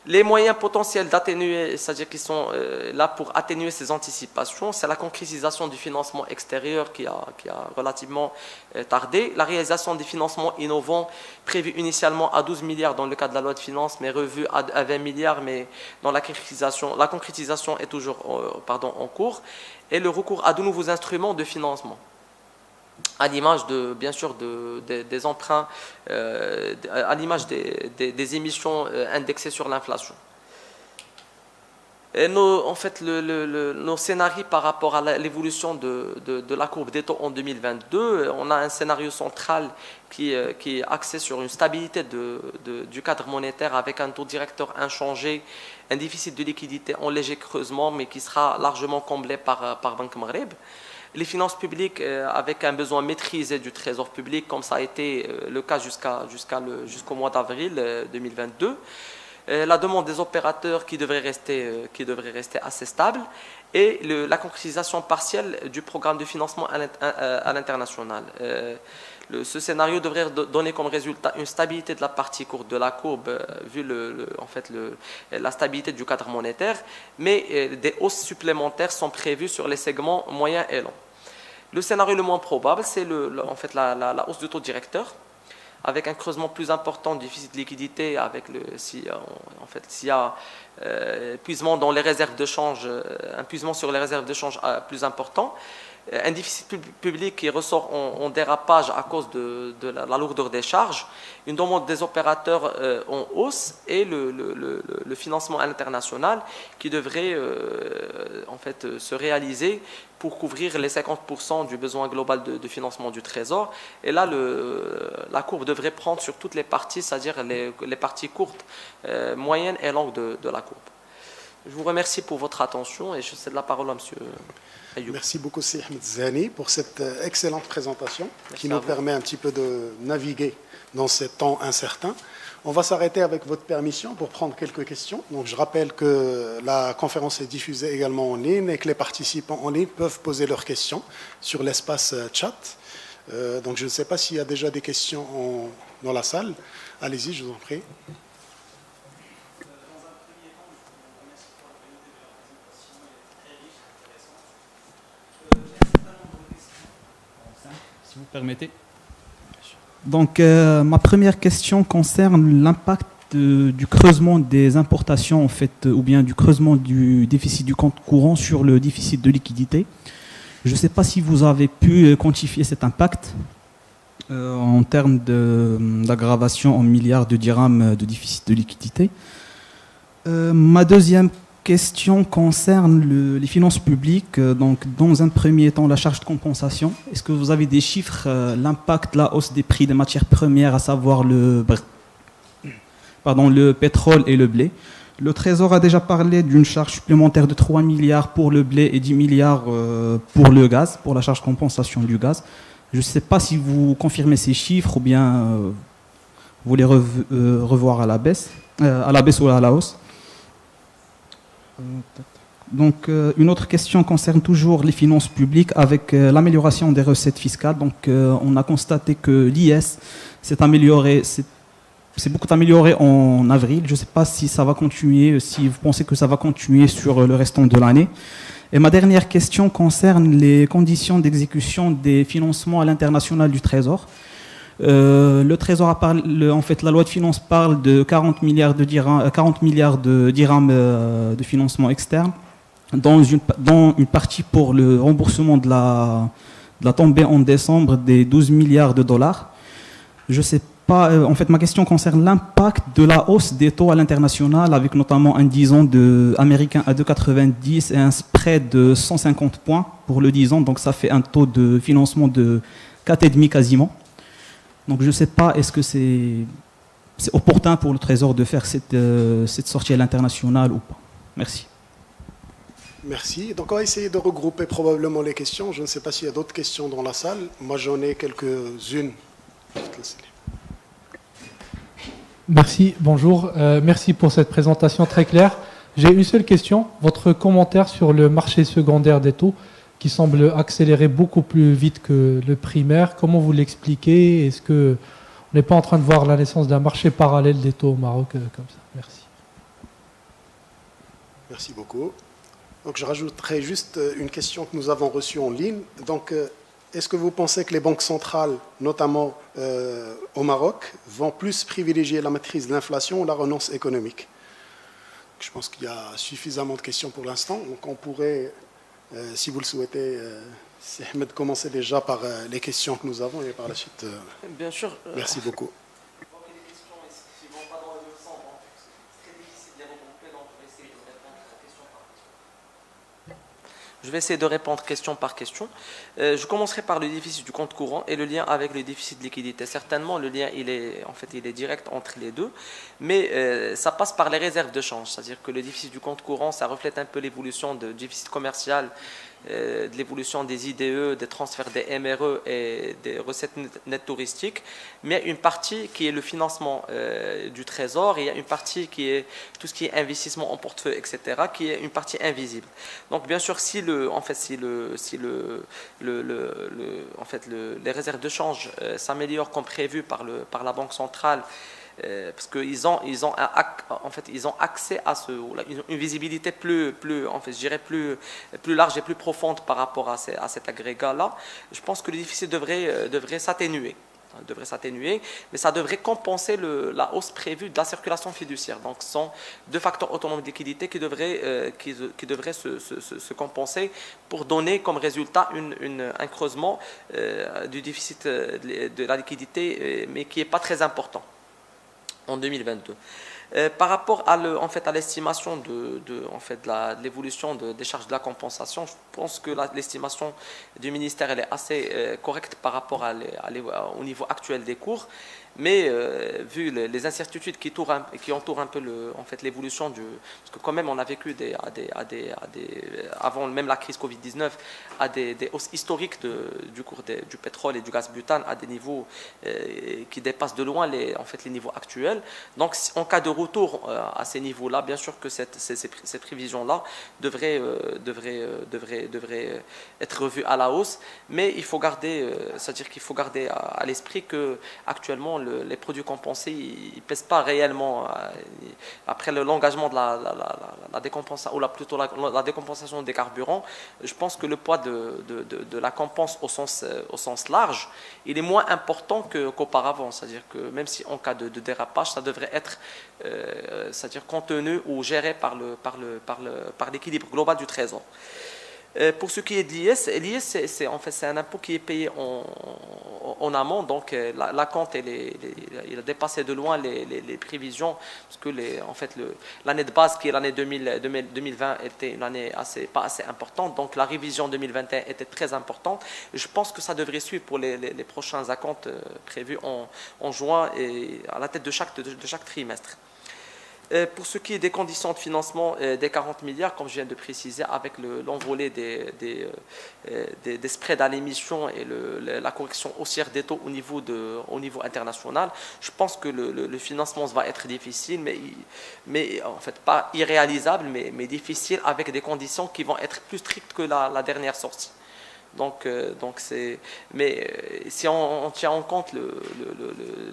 Les moyens potentiels d'atténuer, c'est-à-dire qui sont là pour atténuer ces anticipations, c'est la concrétisation du financement extérieur qui a relativement tardé, la réalisation des financements innovants prévus initialement à 12 milliards dans le cadre de la loi de finances, mais revus à 20 milliards, mais dans la concrétisation est toujours en cours, et le recours à de nouveaux instruments de financement, à l'image bien sûr des emprunts, à l'image des émissions indexées sur l'inflation. Et nos scénarios par rapport à l'évolution de la courbe des taux en 2022, on a un scénario central qui est axé sur une stabilité du cadre monétaire avec un taux directeur inchangé, un déficit de liquidité en léger creusement, mais qui sera largement comblé par Banque Maghreb. Les finances publiques avec un besoin maîtrisé du trésor public, comme ça a été le cas jusqu'au mois d'avril 2022. La demande des opérateurs qui devrait rester assez stable et la concrétisation partielle du programme de financement à l'international. Ce scénario devrait donner comme résultat une stabilité de la partie courte de la courbe, vu la stabilité du cadre monétaire, mais des hausses supplémentaires sont prévues sur les segments moyens et longs. Le scénario le moins probable, c'est la hausse du taux directeur, avec un creusement plus important du déficit de liquidité, s'il y a épuisement dans les réserves de change, un épuisement sur les réserves de change plus important, un déficit public qui ressort en dérapage à cause de la lourdeur des charges, une demande des opérateurs en hausse et le financement à l'international qui devrait se réaliser pour couvrir les 50% du besoin global de financement du Trésor. Et là, la courbe devrait prendre sur toutes les parties, c'est-à-dire les parties courtes, moyennes et longues de la courbe. Je vous remercie pour votre attention et je cède la parole à M. Ayoub. Merci beaucoup, Seydi Ahmed Zani, pour cette excellente présentation. Merci qui nous permet un petit peu de naviguer dans ces temps incertains. On va s'arrêter avec votre permission pour prendre quelques questions. Donc, je rappelle que la conférence est diffusée également en ligne et que les participants en ligne peuvent poser leurs questions sur l'espace chat. Donc, je ne sais pas s'il y a déjà des questions dans la salle. Allez-y, je vous en prie. Si vous permettez. Donc, ma première question concerne l'impact du creusement des importations, en fait, ou bien du creusement du déficit du compte courant sur le déficit de liquidité. Je ne sais pas si vous avez pu quantifier cet impact en termes d'aggravation en milliards de dirhams de déficit de liquidité. Ma deuxième question concerne les finances publiques. Donc, dans un premier temps, la charge de compensation. Est-ce que vous avez des chiffres, l'impact de la hausse des prix des matières premières, à savoir le pétrole et le blé? Le Trésor a déjà parlé d'une charge supplémentaire de 3 milliards pour le blé et 10 milliards pour le gaz, pour la charge de compensation du gaz. Je ne sais pas si vous confirmez ces chiffres ou bien vous les revoir à la baisse ou à la hausse. Donc, une autre question concerne toujours les finances publiques avec l'amélioration des recettes fiscales. Donc, on a constaté que l'IS s'est beaucoup amélioré en avril. Je ne sais pas si ça va continuer, si vous pensez que ça va continuer sur le restant de l'année. Et ma dernière question concerne les conditions d'exécution des financements à l'international du Trésor. Le Trésor la loi de finances parle de 40 milliards de dirhams de financement externe, dont une partie pour le remboursement de la tombée en décembre des 12 milliards de dollars. Je sais pas, ma question concerne l'impact de la hausse des taux à l'international, avec notamment un 10 ans américain à 2,90 et un spread de 150 points pour le 10 ans, donc ça fait un taux de financement de 4,5 quasiment. Donc je ne sais pas, est-ce que c'est opportun pour le Trésor de faire cette sortie à l'international ou pas? Merci. Merci. Donc, on va essayer de regrouper probablement les questions. Je ne sais pas s'il y a d'autres questions dans la salle. Moi, j'en ai quelques-unes. Merci, bonjour. Merci pour cette présentation très claire. J'ai une seule question. Votre commentaire sur le marché secondaire des taux qui semble accélérer beaucoup plus vite que le primaire. Comment vous l'expliquez? Est-ce qu'on n'est pas en train de voir la naissance d'un marché parallèle des taux au Maroc comme ça? Merci. Merci beaucoup. Donc, je rajouterai juste une question que nous avons reçue en ligne. Donc, est-ce que vous pensez que les banques centrales, notamment au Maroc, vont plus privilégier la maîtrise de l'inflation ou la relance économique? Je pense qu'il y a suffisamment de questions pour l'instant. Donc, on pourrait, si vous le souhaitez, Ahmed, commencer déjà par les questions que nous avons et par la suite. Bien sûr. Merci beaucoup. Je vais essayer de répondre question par question. Je commencerai par le déficit du compte courant et le lien avec le déficit de liquidité. Certainement, le lien il est direct entre les deux, mais ça passe par les réserves de change. C'est-à-dire que le déficit du compte courant, ça reflète un peu l'évolution du déficit commercial, de l'évolution des IDE, des transferts des MRE et des recettes nettes touristiques, mais il y a une partie qui est le financement du trésor, et il y a une partie qui est tout ce qui est investissement en portefeuille, etc., qui est une partie invisible. Donc bien sûr, si les réserves de change s'améliorent comme prévu par la Banque centrale, parce qu'ils ont accès à une visibilité plus large et plus profonde par rapport à cet agrégat-là. Je pense que le déficit devrait s'atténuer. Mais ça devrait compenser la hausse prévue de la circulation fiduciaire. Donc, ce sont deux facteurs autonomes de liquidité qui devraient se compenser pour donner comme résultat un creusement du déficit de la liquidité, mais qui n'est pas très important en 2022. Par rapport à l'estimation de l'évolution des charges de la compensation, je pense que l'estimation du ministère elle est assez correcte par rapport au niveau actuel des cours. Mais vu les incertitudes qui entourent un peu l'évolution parce que quand même on a vécu avant même la crise Covid-19 à des hausses historiques du cours du pétrole et du gaz butane à des niveaux qui dépassent de loin les niveaux actuels. Donc en cas de retour à ces niveaux-là, bien sûr que ces prévisions-là devraient être revues à la hausse, mais il faut garder à l'esprit que actuellement les produits compensés, ils ne pèsent pas réellement après l'engagement de la décompensation, ou plutôt la décompensation des carburants. Je pense que le poids de la compense au sens large, il est moins important qu'auparavant. C'est-à-dire que même si en cas de dérapage, ça devrait être contenu ou géré par l'équilibre global du trésor. Pour ce qui est de l'IS, c'est un impôt qui est payé en amont, donc l'acompte il a dépassé de loin les prévisions, parce que l'année de base qui est l'année 2020 était une année pas assez importante, donc la révision 2021 était très importante. Je pense que ça devrait suivre pour les prochains acomptes prévus en juin et à la tête de chaque trimestre. Pour ce qui est des conditions de financement des 40 milliards, comme je viens de préciser, avec l'envolée des spreads à l'émission et la correction haussière des taux au niveau international, je pense que le financement va être difficile, mais en fait pas irréalisable, mais difficile, avec des conditions qui vont être plus strictes que la dernière sortie. Mais si on tient en compte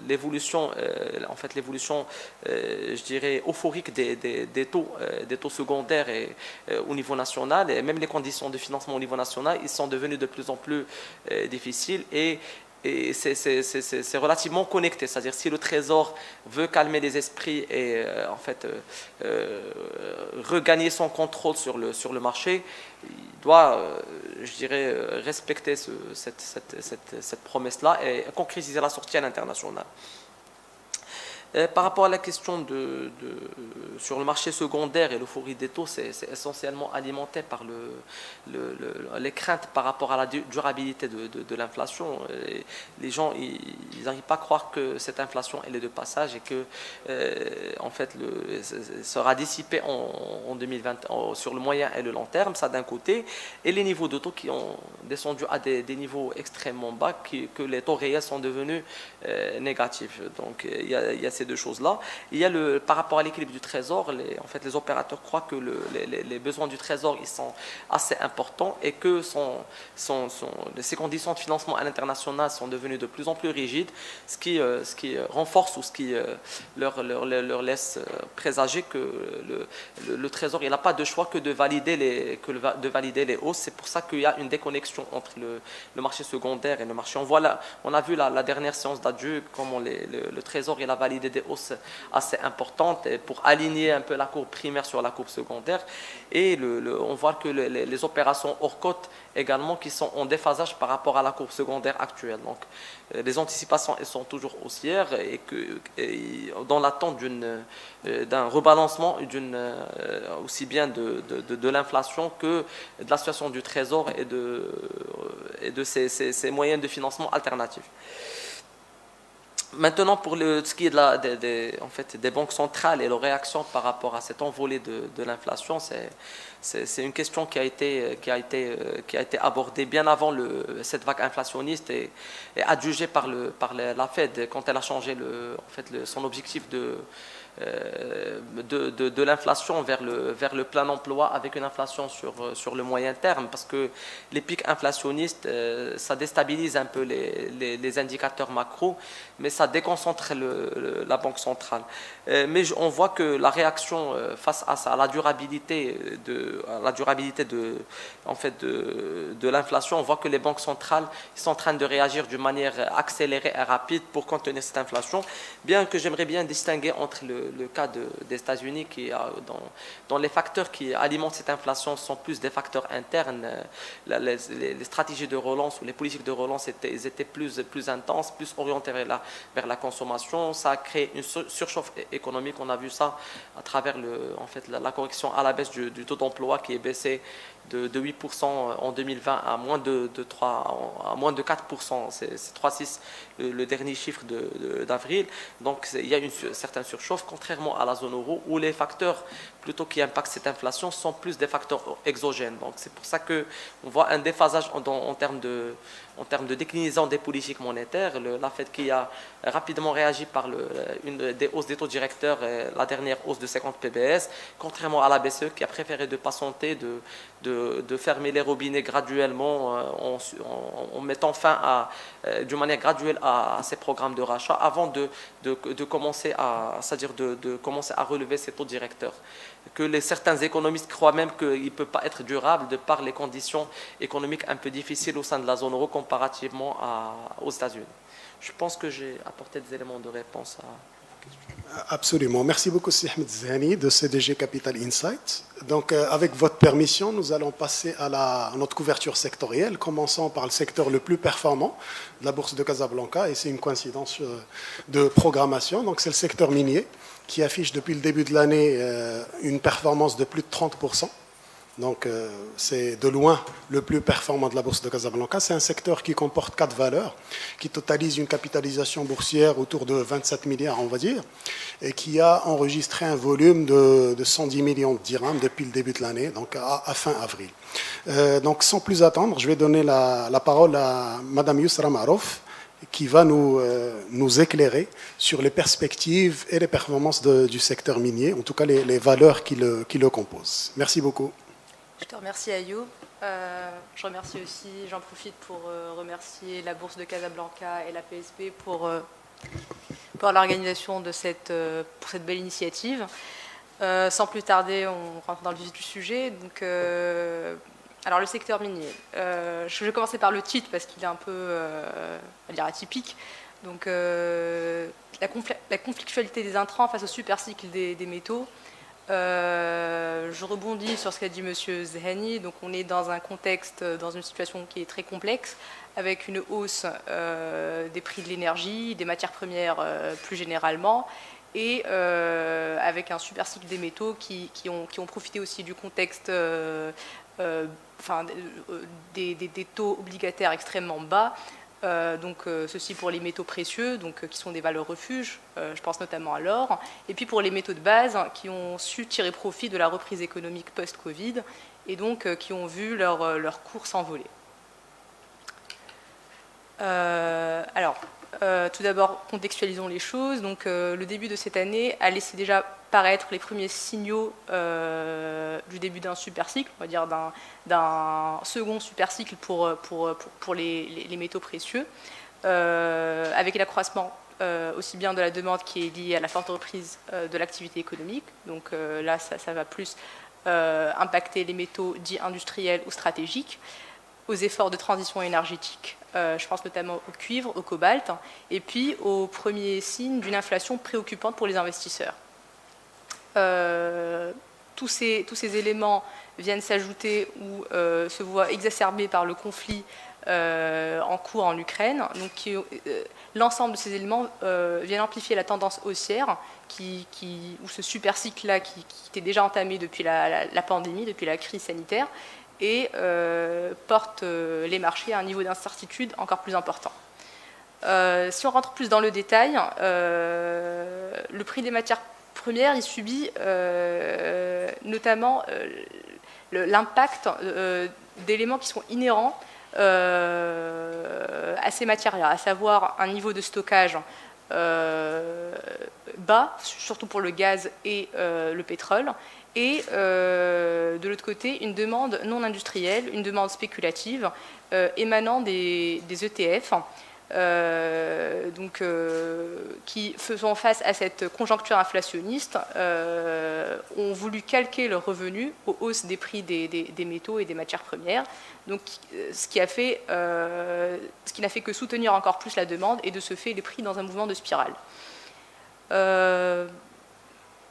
l'évolution, je dirais euphorique des taux secondaires au niveau national, et même les conditions de financement au niveau national, ils sont devenus de plus en plus difficiles, et c'est relativement connecté. C'est-à-dire, si le Trésor veut calmer les esprits et regagner son contrôle sur le marché, il doit, respecter cette promesse-là et concrétiser la sortie à l'international. Par rapport à la question sur le marché secondaire et l'euphorie des taux, c'est essentiellement alimenté par les craintes par rapport à la durabilité de l'inflation. Les gens, ils n'arrivent pas à croire que cette inflation elle est de passage et que en fait sera dissipée en 2020 sur le moyen et le long terme, ça d'un côté, et les niveaux de taux qui ont descendu à des niveaux extrêmement bas, que les taux réels sont devenus négatifs. Donc il y a ces deux choses-là. Il y a par rapport à l'équilibre du trésor, en fait, les opérateurs croient que les besoins du trésor ils sont assez importants et que ces conditions de financement à l'international sont devenues de plus en plus rigides, ce qui renforce ou ce qui leur laisse présager que le trésor il n'a pas de choix que de valider les hausses. C'est pour ça qu'il y a une déconnexion entre le marché secondaire et le marché. On a vu la dernière séance d'adieu comment le trésor il a validé des hausses assez importantes pour aligner un peu la courbe primaire sur la courbe secondaire, et on voit que les opérations hors cote également qui sont en déphasage par rapport à la courbe secondaire actuelle. Donc les anticipations elles sont toujours haussières et dans l'attente d'un rebalancement aussi bien de l'inflation que de la situation du trésor et de ces moyens de financement alternatifs. Maintenant, pour ce qui est en fait, des banques centrales et leur réaction par rapport à cette envolée de l'inflation, c'est une question qui a été abordée bien avant cette vague inflationniste et adjugée par la Fed quand elle a changé son objectif de l'inflation vers le plein emploi avec une inflation sur le moyen terme, parce que les pics inflationnistes ça déstabilise un peu les indicateurs macro, mais ça déconcentre la banque centrale. Mais on voit que la réaction face à ça, à la durabilité de l'inflation, on voit que les banques centrales sont en train de réagir d'une manière accélérée et rapide pour contenir cette inflation, bien que j'aimerais bien distinguer entre le cas des États-Unis qui dont les facteurs qui alimentent cette inflation sont plus des facteurs internes. Les stratégies de relance ou les politiques de relance étaient plus intenses, plus orientées vers la consommation. Ça a créé une surchauffe économique. On a vu ça à travers la correction à la baisse du taux d'emploi qui est baissé de 8% en 2020 à moins de 4%. C'est 3,6 le dernier chiffre d'avril. Donc il y a une certaine surchauffe, contrairement à la zone euro où les facteurs plutôt qui impactent cette inflation sont plus des facteurs exogènes. Donc c'est pour ça qu'on voit un déphasage en termes de déclinaison des politiques monétaires. La Fed qui a rapidement réagi par une des hausses des taux directeurs, la dernière hausse de 50 PBS, contrairement à la BCE qui a préféré de patienter, de fermer les robinets graduellement en mettant fin d'une manière graduelle à ces programmes de rachat avant de commencer à relever ces taux directeurs. Que certains économistes croient même qu'il ne peut pas être durable de par les conditions économiques un peu difficiles au sein de la zone euro comparativement aux États-Unis. Je pense que j'ai apporté des éléments de réponse à la question. Absolument. Merci beaucoup, Sidi Ahmed Zehani, de CDG Capital Insights. Donc, avec votre permission, nous allons passer à notre couverture sectorielle, commençant par le secteur le plus performant de la bourse de Casablanca, et c'est une coïncidence de programmation. Donc, c'est le secteur minier qui affiche depuis le début de l'année une performance de plus de 30%. Donc, c'est de loin le plus performant de la bourse de Casablanca. C'est un secteur qui comporte 4 valeurs, qui totalise une capitalisation boursière autour de 27 milliards, on va dire, et qui a enregistré un volume de 110 millions de dirhams depuis le début de l'année, donc à fin avril. Donc, sans plus attendre, je vais donner la parole à Madame Yousra Marouf, qui va nous éclairer sur les perspectives et les performances du secteur minier, en tout cas les valeurs qui le composent. Merci beaucoup. Je te remercie, Ayoub. J'en profite pour remercier la Bourse de Casablanca et la PSP pour l'organisation pour cette belle initiative. Sans plus tarder, on rentre dans le vif du sujet. Donc, alors, le secteur minier. Je vais commencer par le titre parce qu'il est un peu atypique. Donc, la conflictualité des intrants face au super cycle des métaux. Je rebondis sur ce qu'a dit M. Zehani. Donc on est dans un contexte, dans une situation qui est très complexe, avec une hausse des prix de l'énergie, des matières premières plus généralement, et avec un super cycle des métaux qui ont profité aussi du contexte des taux obligataires extrêmement bas. Ceci pour les métaux précieux, qui sont des valeurs refuges, je pense notamment à l'or, et puis pour les métaux de base qui ont su tirer profit de la reprise économique post-Covid et donc qui ont vu leur cours s'envoler. Tout d'abord, contextualisons les choses. Le début de cette année a laissé déjà paraître les premiers signaux du début d'un super cycle, on va dire d'un second super cycle pour les métaux précieux, avec l'accroissement aussi bien de la demande qui est liée à la forte reprise de l'activité économique. Donc là, ça va plus impacter les métaux dits industriels ou stratégiques, aux efforts de transition énergétique, je pense notamment au cuivre, au cobalt, et puis aux premiers signes d'une inflation préoccupante pour les investisseurs. Tous ces éléments viennent s'ajouter ou se voient exacerbés par le conflit en cours en Ukraine. L'ensemble de ces éléments viennent amplifier la tendance haussière ou ce super cycle-là qui était déjà entamé depuis la pandémie, depuis la crise sanitaire, et porte les marchés à un niveau d'incertitude encore plus important. Si on rentre plus dans le détail, le prix des matières premières, il subit notamment l'impact d'éléments qui sont inhérents à ces matières-là, à savoir un niveau de stockage bas, surtout pour le gaz et le pétrole, et de l'autre côté, une demande non industrielle, une demande spéculative émanant des ETF, qui faisant face à cette conjoncture inflationniste, ont voulu calquer leurs revenus aux hausses des prix des métaux et des matières premières, ce qui n'a fait que soutenir encore plus la demande et de ce fait les prix dans un mouvement de spirale.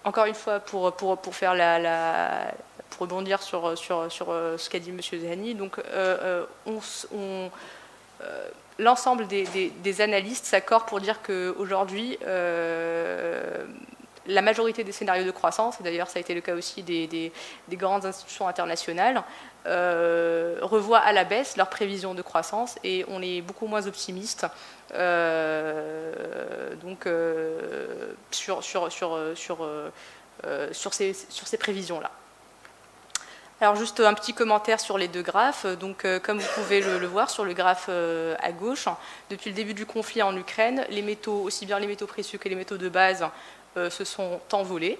Encore une fois, pour rebondir sur ce qu'a dit M. Zehani, l'ensemble des analystes s'accordent pour dire qu'aujourd'hui, la majorité des scénarios de croissance, et d'ailleurs ça a été le cas aussi des grandes institutions internationales, revoient à la baisse leurs prévisions de croissance et on est beaucoup moins optimiste sur ces prévisions-là. Alors juste un petit commentaire sur les deux graphes. Comme vous pouvez le voir sur le graphe à gauche, depuis le début du conflit en Ukraine, les métaux, aussi bien les métaux précieux que les métaux de base, se sont envolés.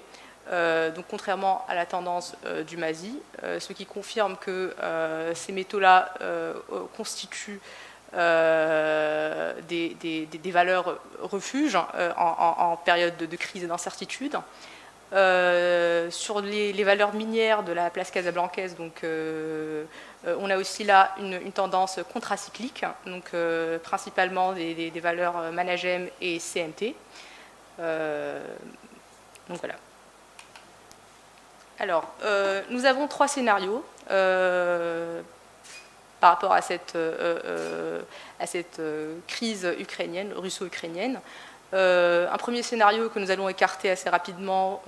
Contrairement à la tendance du MASI, ce qui confirme que ces métaux-là constituent des valeurs refuges en période de crise et d'incertitude. Sur les valeurs minières de la place Casablancaise, on a aussi là une tendance contracyclique, principalement des valeurs Managem et CMT. Voilà. Alors, nous avons trois scénarios par rapport à cette crise ukrainienne, russo-ukrainienne. Un premier scénario que nous allons écarter assez rapidement,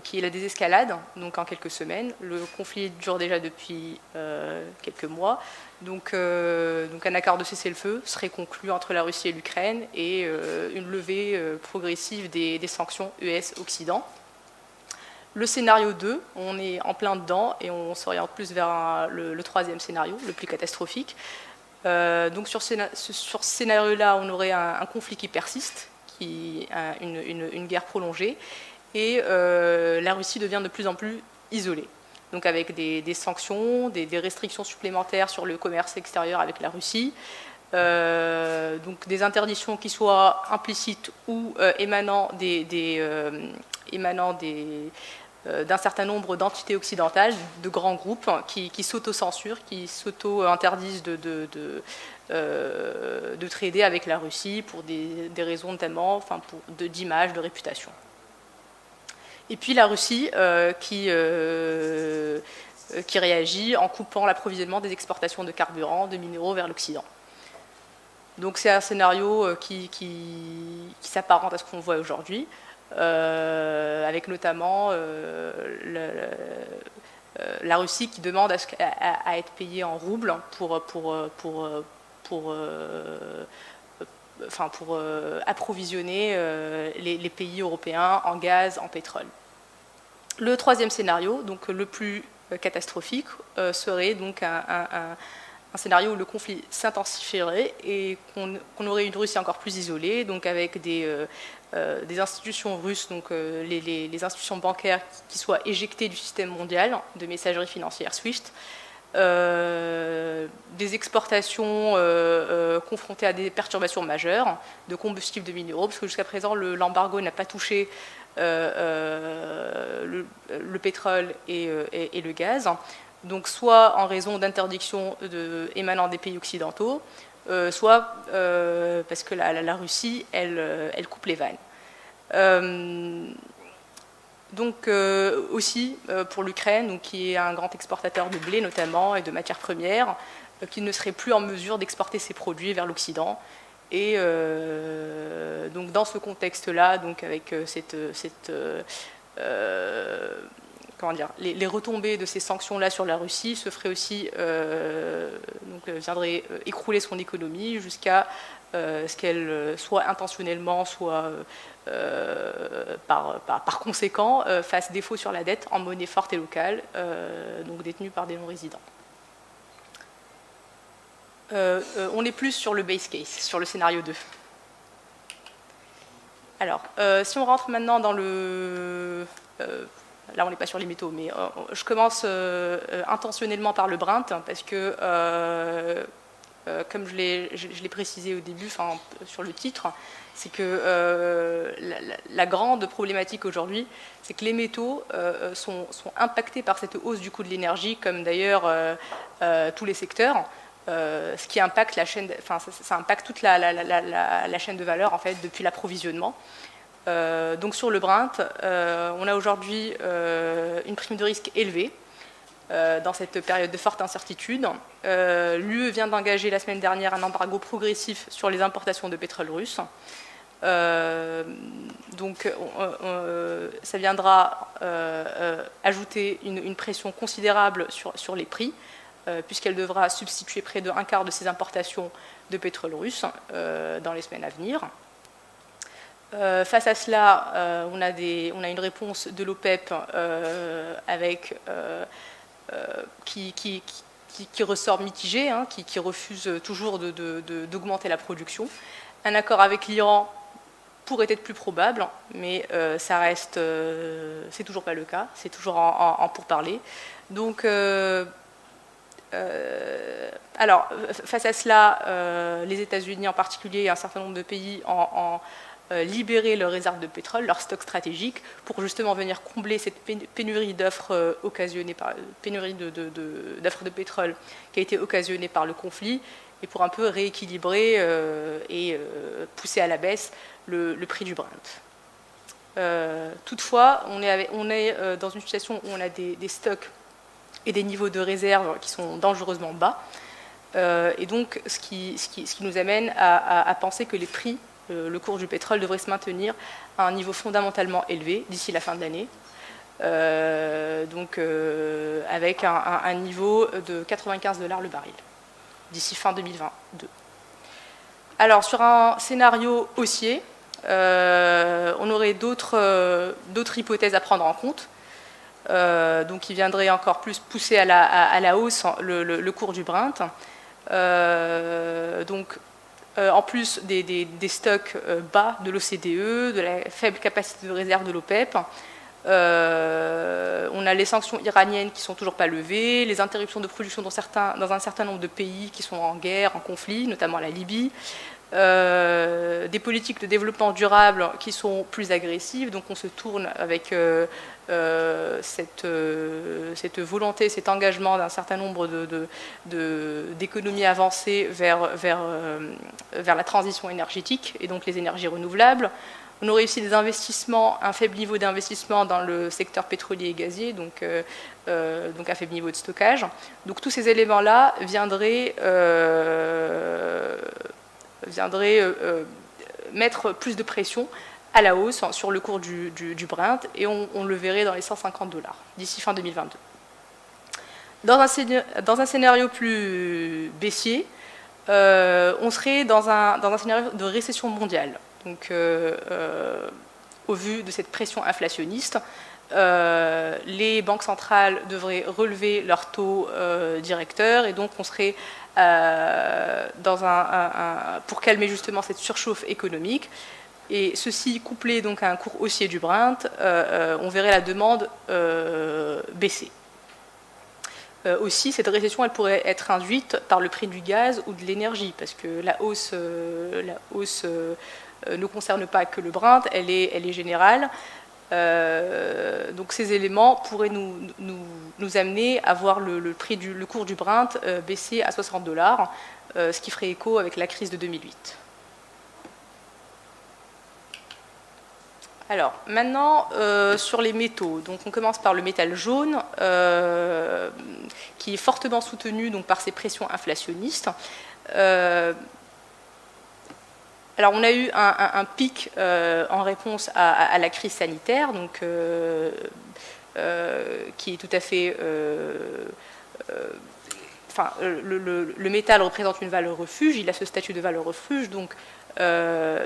qui est la désescalade, en quelques semaines. Le conflit dure déjà depuis quelques mois. Un accord de cessez-le-feu serait conclu entre la Russie et l'Ukraine et une levée progressive des sanctions US-Occident. Le scénario 2, on est en plein dedans et on s'oriente plus vers le troisième scénario, le plus catastrophique. Sur ce scénario-là, on aurait un conflit qui persiste, une guerre prolongée, et la Russie devient de plus en plus isolée. Avec des sanctions, des restrictions supplémentaires sur le commerce extérieur avec la Russie, des interdictions qui soient implicites ou émanant d'un certain nombre d'entités occidentales, de grands groupes qui s'auto-censurent, qui s'auto-interdisent de trader avec la Russie pour des raisons notamment d'image, de réputation. Et puis la Russie qui réagit en coupant l'approvisionnement des exportations de carburant, de minéraux vers l'Occident. Donc c'est un scénario qui s'apparente à ce qu'on voit aujourd'hui, avec notamment la Russie qui demande à être payée en roubles pour approvisionner les pays européens en gaz, en pétrole. Le troisième scénario, donc le plus catastrophique, serait donc un scénario où le conflit s'intensifierait et qu'on aurait une Russie encore plus isolée, donc avec des institutions russes, donc les institutions bancaires qui soient éjectées du système mondial de messagerie financière SWIFT, des exportations confrontées à des perturbations majeures de combustibles de minéraux, parce que jusqu'à présent l'embargo n'a pas touché le pétrole et le gaz, donc soit en raison d'interdictions émanant des pays occidentaux, soit parce que la Russie, elle coupe les vannes. Donc aussi pour l'Ukraine, qui est un grand exportateur de blé notamment et de matières premières, qui ne serait plus en mesure d'exporter ses produits vers l'Occident. Et donc dans ce contexte-là, donc avec les retombées de ces sanctions-là sur la Russie se feraient aussi, viendrait écrouler son économie jusqu'à ce qu'elle soit intentionnellement, soit par conséquent, fasse défaut sur la dette en monnaie forte et locale, donc détenue par des non-résidents. On est plus sur le base case, sur le scénario 2. Alors, si on rentre maintenant dans le... là, on n'est pas sur les métaux, mais je commence intentionnellement par le Brent, parce que, comme je l'ai précisé au début, sur le titre, c'est que la grande problématique aujourd'hui, c'est que les métaux sont impactés par cette hausse du coût de l'énergie, comme d'ailleurs tous les secteurs. Ce qui impacte la chaîne, ça impacte toute la chaîne de valeur en fait depuis l'approvisionnement. Donc sur le Brent, on a aujourd'hui une prime de risque élevée dans cette période de forte incertitude. L'UE vient d'engager la semaine dernière un embargo progressif sur les importations de pétrole russe. Donc ça viendra ajouter une pression considérable sur les prix, puisqu'elle devra substituer près de 1/4 de ses importations de pétrole russe dans les semaines à venir. Face à cela, on a une réponse de l'OPEP qui ressort mitigée, qui refuse toujours d'augmenter la production. Un accord avec l'Iran pourrait être plus probable, mais ça reste, c'est toujours pas le cas, c'est toujours en pourparlers. Donc alors, face à cela, les États-Unis en particulier et un certain nombre de pays ont libéré leurs réserves de pétrole, leurs stocks stratégiques, pour justement venir combler cette pénurie d'offres occasionnée par d'offres de pétrole qui a été occasionnée par le conflit, et pour un peu rééquilibrer et pousser à la baisse le prix du Brent. Toutefois, on est dans une situation où on a des stocks et des niveaux de réserve qui sont dangereusement bas, et donc ce qui nous amène à penser que les prix, le cours du pétrole devrait se maintenir à un niveau fondamentalement élevé d'ici la fin de l'année, avec un niveau de 95 $ le baril d'ici fin 2022. Alors sur un scénario haussier, on aurait d'autres hypothèses à prendre en compte. Donc il viendrait encore plus pousser à la hausse le cours du Brent. En plus des stocks bas de l'OCDE, de la faible capacité de réserve de l'OPEP, on a les sanctions iraniennes qui ne sont toujours pas levées, les interruptions de production dans un certain nombre de pays qui sont en guerre, en conflit, notamment la Libye, des politiques de développement durable qui sont plus agressives, donc on se tourne avec cette volonté, cet engagement d'un certain nombre d'économies avancées vers la transition énergétique et donc les énergies renouvelables. On aurait aussi des investissements, un faible niveau d'investissement dans le secteur pétrolier et gazier, donc un faible niveau de stockage. Donc tous ces éléments-là viendraient viendrait mettre plus de pression à la hausse sur le cours du Brent, et on le verrait dans les 150 $ d'ici fin 2022. Dans un scénario plus baissier, on serait dans un scénario de récession mondiale. Donc, au vu de cette pression inflationniste, les banques centrales devraient relever leur taux directeur, et donc on serait pour calmer justement cette surchauffe économique. Et ceci couplé donc à un cours haussier du Brent, on verrait la demande baisser. Aussi, cette récession, elle pourrait être induite par le prix du gaz ou de l'énergie, parce que la hausse ne concerne pas que le Brent, elle est générale. Donc ces éléments pourraient nous amener à voir le cours du Brent baisser à 60 $, ce qui ferait écho avec la crise de 2008. Alors, maintenant, sur les métaux. Donc, on commence par le métal jaune, qui est fortement soutenu donc, par ces pressions inflationnistes. Alors, on a eu un pic en réponse à la crise sanitaire, donc, qui est tout à fait... le métal représente une valeur refuge, il a ce statut de valeur refuge, donc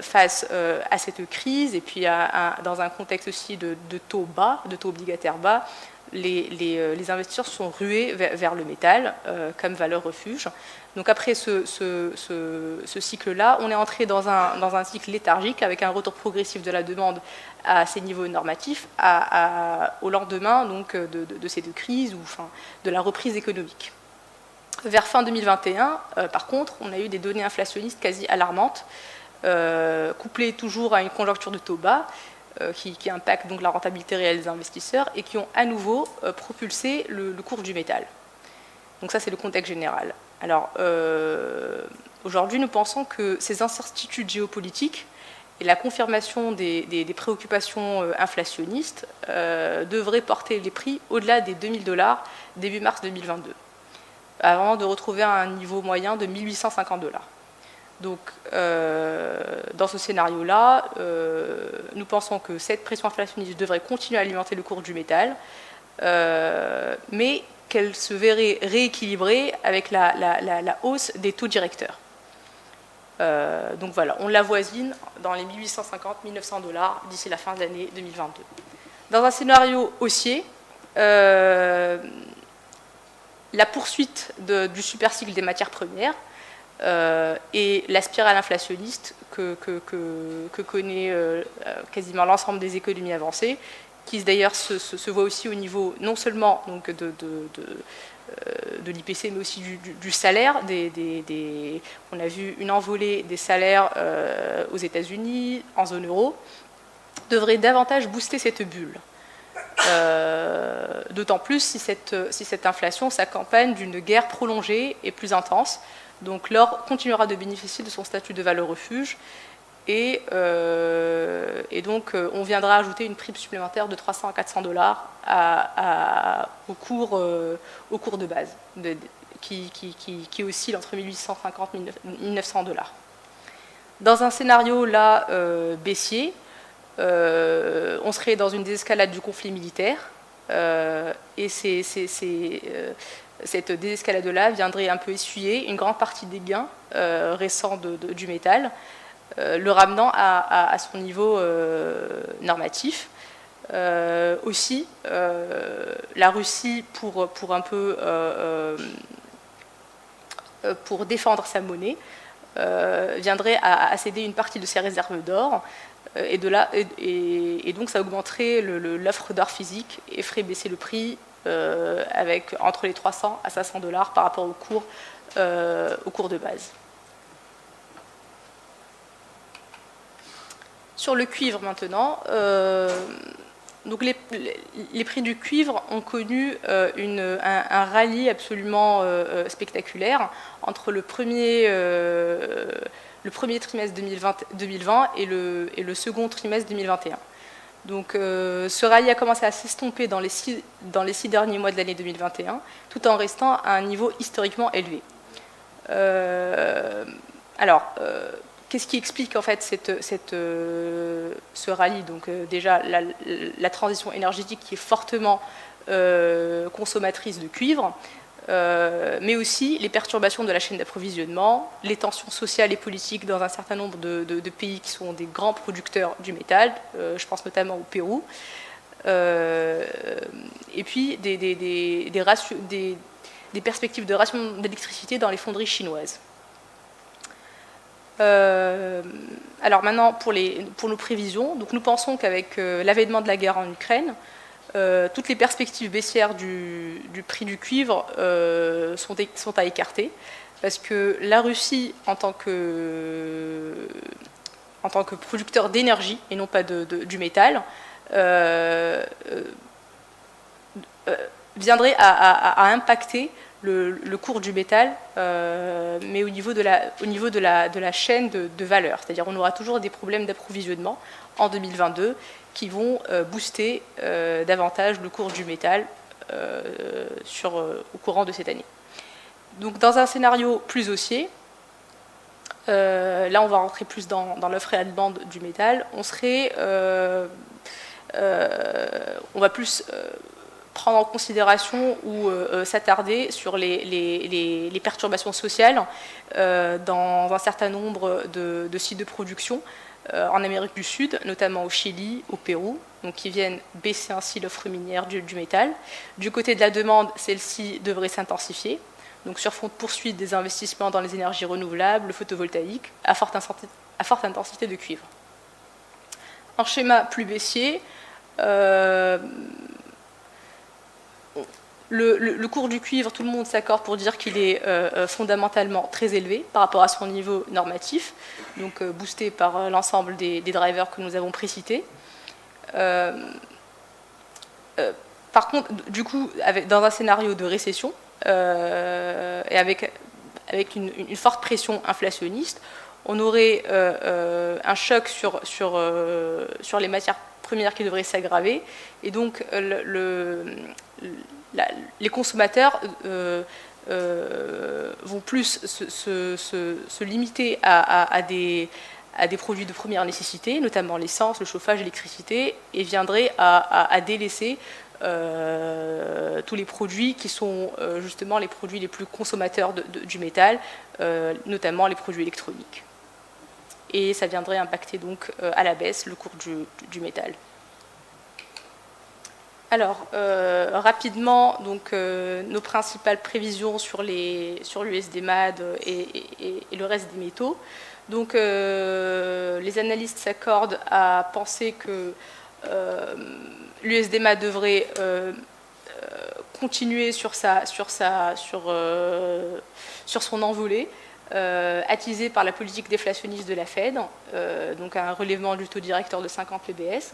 face à cette crise, et puis dans un contexte aussi de taux bas, de taux obligataires bas, les investisseurs sont rués vers le métal comme valeur refuge. Donc après ce cycle-là, on est entré dans un cycle léthargique avec un retour progressif de la demande à ces niveaux normatifs au lendemain donc, de ces deux crises, ou de la reprise économique. Vers fin 2021, par contre, on a eu des données inflationnistes quasi alarmantes, couplées toujours à une conjoncture de taux bas, qui impactent donc la rentabilité réelle des investisseurs, et qui ont à nouveau propulsé le cours du métal. Donc ça, c'est le contexte général. Alors, aujourd'hui, nous pensons que ces incertitudes géopolitiques et la confirmation des préoccupations inflationnistes devraient porter les prix au-delà des 2000 $ début mars 2022, avant de retrouver un niveau moyen de 1850 $. Donc, dans ce scénario-là, nous pensons que cette pression inflationniste devrait continuer à alimenter le cours du métal, mais qu'elle se verrait rééquilibrée avec la hausse des taux directeurs. Donc voilà, on l'avoisine dans les 1850-1900 $ d'ici la fin de l'année 2022. Dans un scénario haussier, la poursuite du supercycle des matières premières et la spirale inflationniste que connaît quasiment l'ensemble des économies avancées, qui d'ailleurs se voit aussi au niveau non seulement donc, de l'IPC, mais aussi du salaire. On a vu une envolée des salaires aux États-Unis, en zone euro, devrait davantage booster cette bulle. D'autant plus si cette inflation s'accompagne d'une guerre prolongée et plus intense. Donc l'or continuera de bénéficier de son statut de valeur refuge, et donc on viendra ajouter une prime supplémentaire de 300 à 400 $ au cours de base, qui oscille entre 1850 et 1900 $. Dans un scénario là baissier, on serait dans une désescalade du conflit militaire, et cette désescalade-là viendrait un peu essuyer une grande partie des gains récents du métal, le ramenant à son niveau normatif. Aussi, la Russie, pour défendre sa monnaie, viendrait à céder une partie de ses réserves d'or, et donc ça augmenterait l'offre d'or physique et ferait baisser le prix avec entre les 300 à 500 $ par rapport au cours de base. Sur le cuivre maintenant, donc les prix du cuivre ont connu un rallye absolument spectaculaire entre le premier trimestre 2020 et le second trimestre 2021. Donc ce rallye a commencé à s'estomper dans les 6 derniers mois de l'année 2021, tout en restant à un niveau historiquement élevé. qu'est-ce qui explique en fait ce rallye? Donc déjà la transition énergétique qui est fortement consommatrice de cuivre, mais aussi les perturbations de la chaîne d'approvisionnement, les tensions sociales et politiques dans un certain nombre de pays qui sont des grands producteurs du métal, je pense notamment au Pérou, et puis des perspectives de ration d'électricité dans les fonderies chinoises. Alors maintenant, pour nos prévisions, donc nous pensons qu'avec l'avènement de la guerre en Ukraine, toutes les perspectives baissières du prix du cuivre sont à écarter, parce que la Russie, en tant que producteur d'énergie, et non pas du métal, viendrait à impacter le cours du métal, mais au niveau de la chaîne de valeur. C'est-à-dire qu'on aura toujours des problèmes d'approvisionnement en 2022 qui vont booster davantage le cours du métal au courant de cette année. Donc dans un scénario plus haussier, là on va rentrer plus dans l'offre et la demande du métal, on va plus prendre en considération ou s'attarder sur les perturbations sociales dans un certain nombre de sites de production en Amérique du Sud, notamment au Chili, au Pérou, donc qui viennent baisser ainsi l'offre minière du métal. Du côté de la demande, celle-ci devrait s'intensifier, donc sur fond de poursuite des investissements dans les énergies renouvelables, le photovoltaïque, à forte intensité de cuivre. Un schéma plus baissier, le cours du cuivre, tout le monde s'accorde pour dire qu'il est fondamentalement très élevé par rapport à son niveau normatif, donc boosté par l'ensemble des drivers que nous avons précités. Par contre, du coup, dans un scénario de récession et avec une forte pression inflationniste, on aurait un choc sur les matières premières qui devrait s'aggraver, et donc les consommateurs vont plus se limiter à des produits de première nécessité, notamment l'essence, le chauffage, l'électricité, et viendraient à délaisser tous les produits qui sont justement les produits les plus consommateurs du métal, notamment les produits électroniques. Et ça viendrait impacter donc à la baisse le cours du métal. Alors, rapidement, donc, nos principales prévisions sur l'USD-MAD et le reste des métaux. Donc, les analystes s'accordent à penser que l'USD-MAD devrait continuer sur son envolée, attisé par la politique déflationniste de la Fed, donc un relèvement du taux directeur de 50 PBS,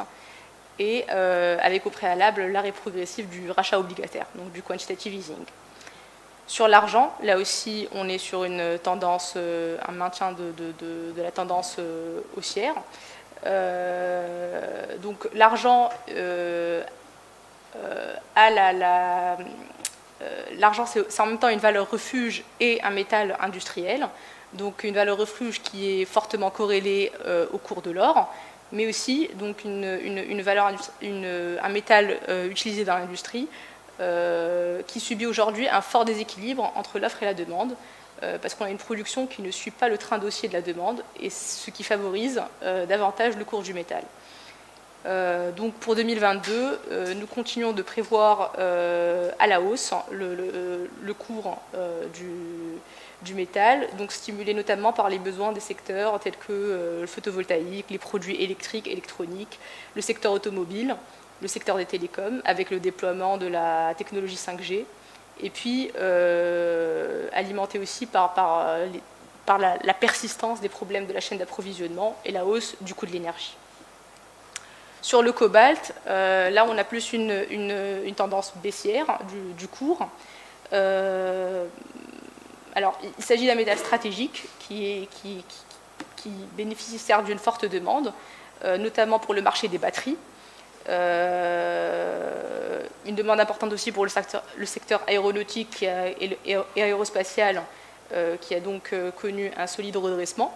et avec au préalable l'arrêt progressif du rachat obligataire, donc du quantitative easing. Sur l'argent, là aussi, on est sur une tendance, un maintien de la tendance haussière. Donc l'argent l'argent, c'est en même temps une valeur refuge et un métal industriel, donc une valeur refuge qui est fortement corrélée au cours de l'or, mais aussi donc un métal utilisé dans l'industrie qui subit aujourd'hui un fort déséquilibre entre l'offre et la demande, parce qu'on a une production qui ne suit pas le train d'haussier de la demande, et ce qui favorise davantage le cours du métal. Donc pour 2022, nous continuons de prévoir à la hausse le cours du métal, donc stimulé notamment par les besoins des secteurs tels que le photovoltaïque, les produits électriques, électroniques, le secteur automobile, le secteur des télécoms, avec le déploiement de la technologie 5G, et puis alimenté aussi par la persistance des problèmes de la chaîne d'approvisionnement et la hausse du coût de l'énergie. Sur le cobalt, là on a plus une tendance baissière du cours. Alors, il s'agit d'un métal stratégique qui bénéficie certes d'une forte demande, notamment pour le marché des batteries. Une demande importante aussi pour le secteur aéronautique et aérospatial, qui a donc connu un solide redressement.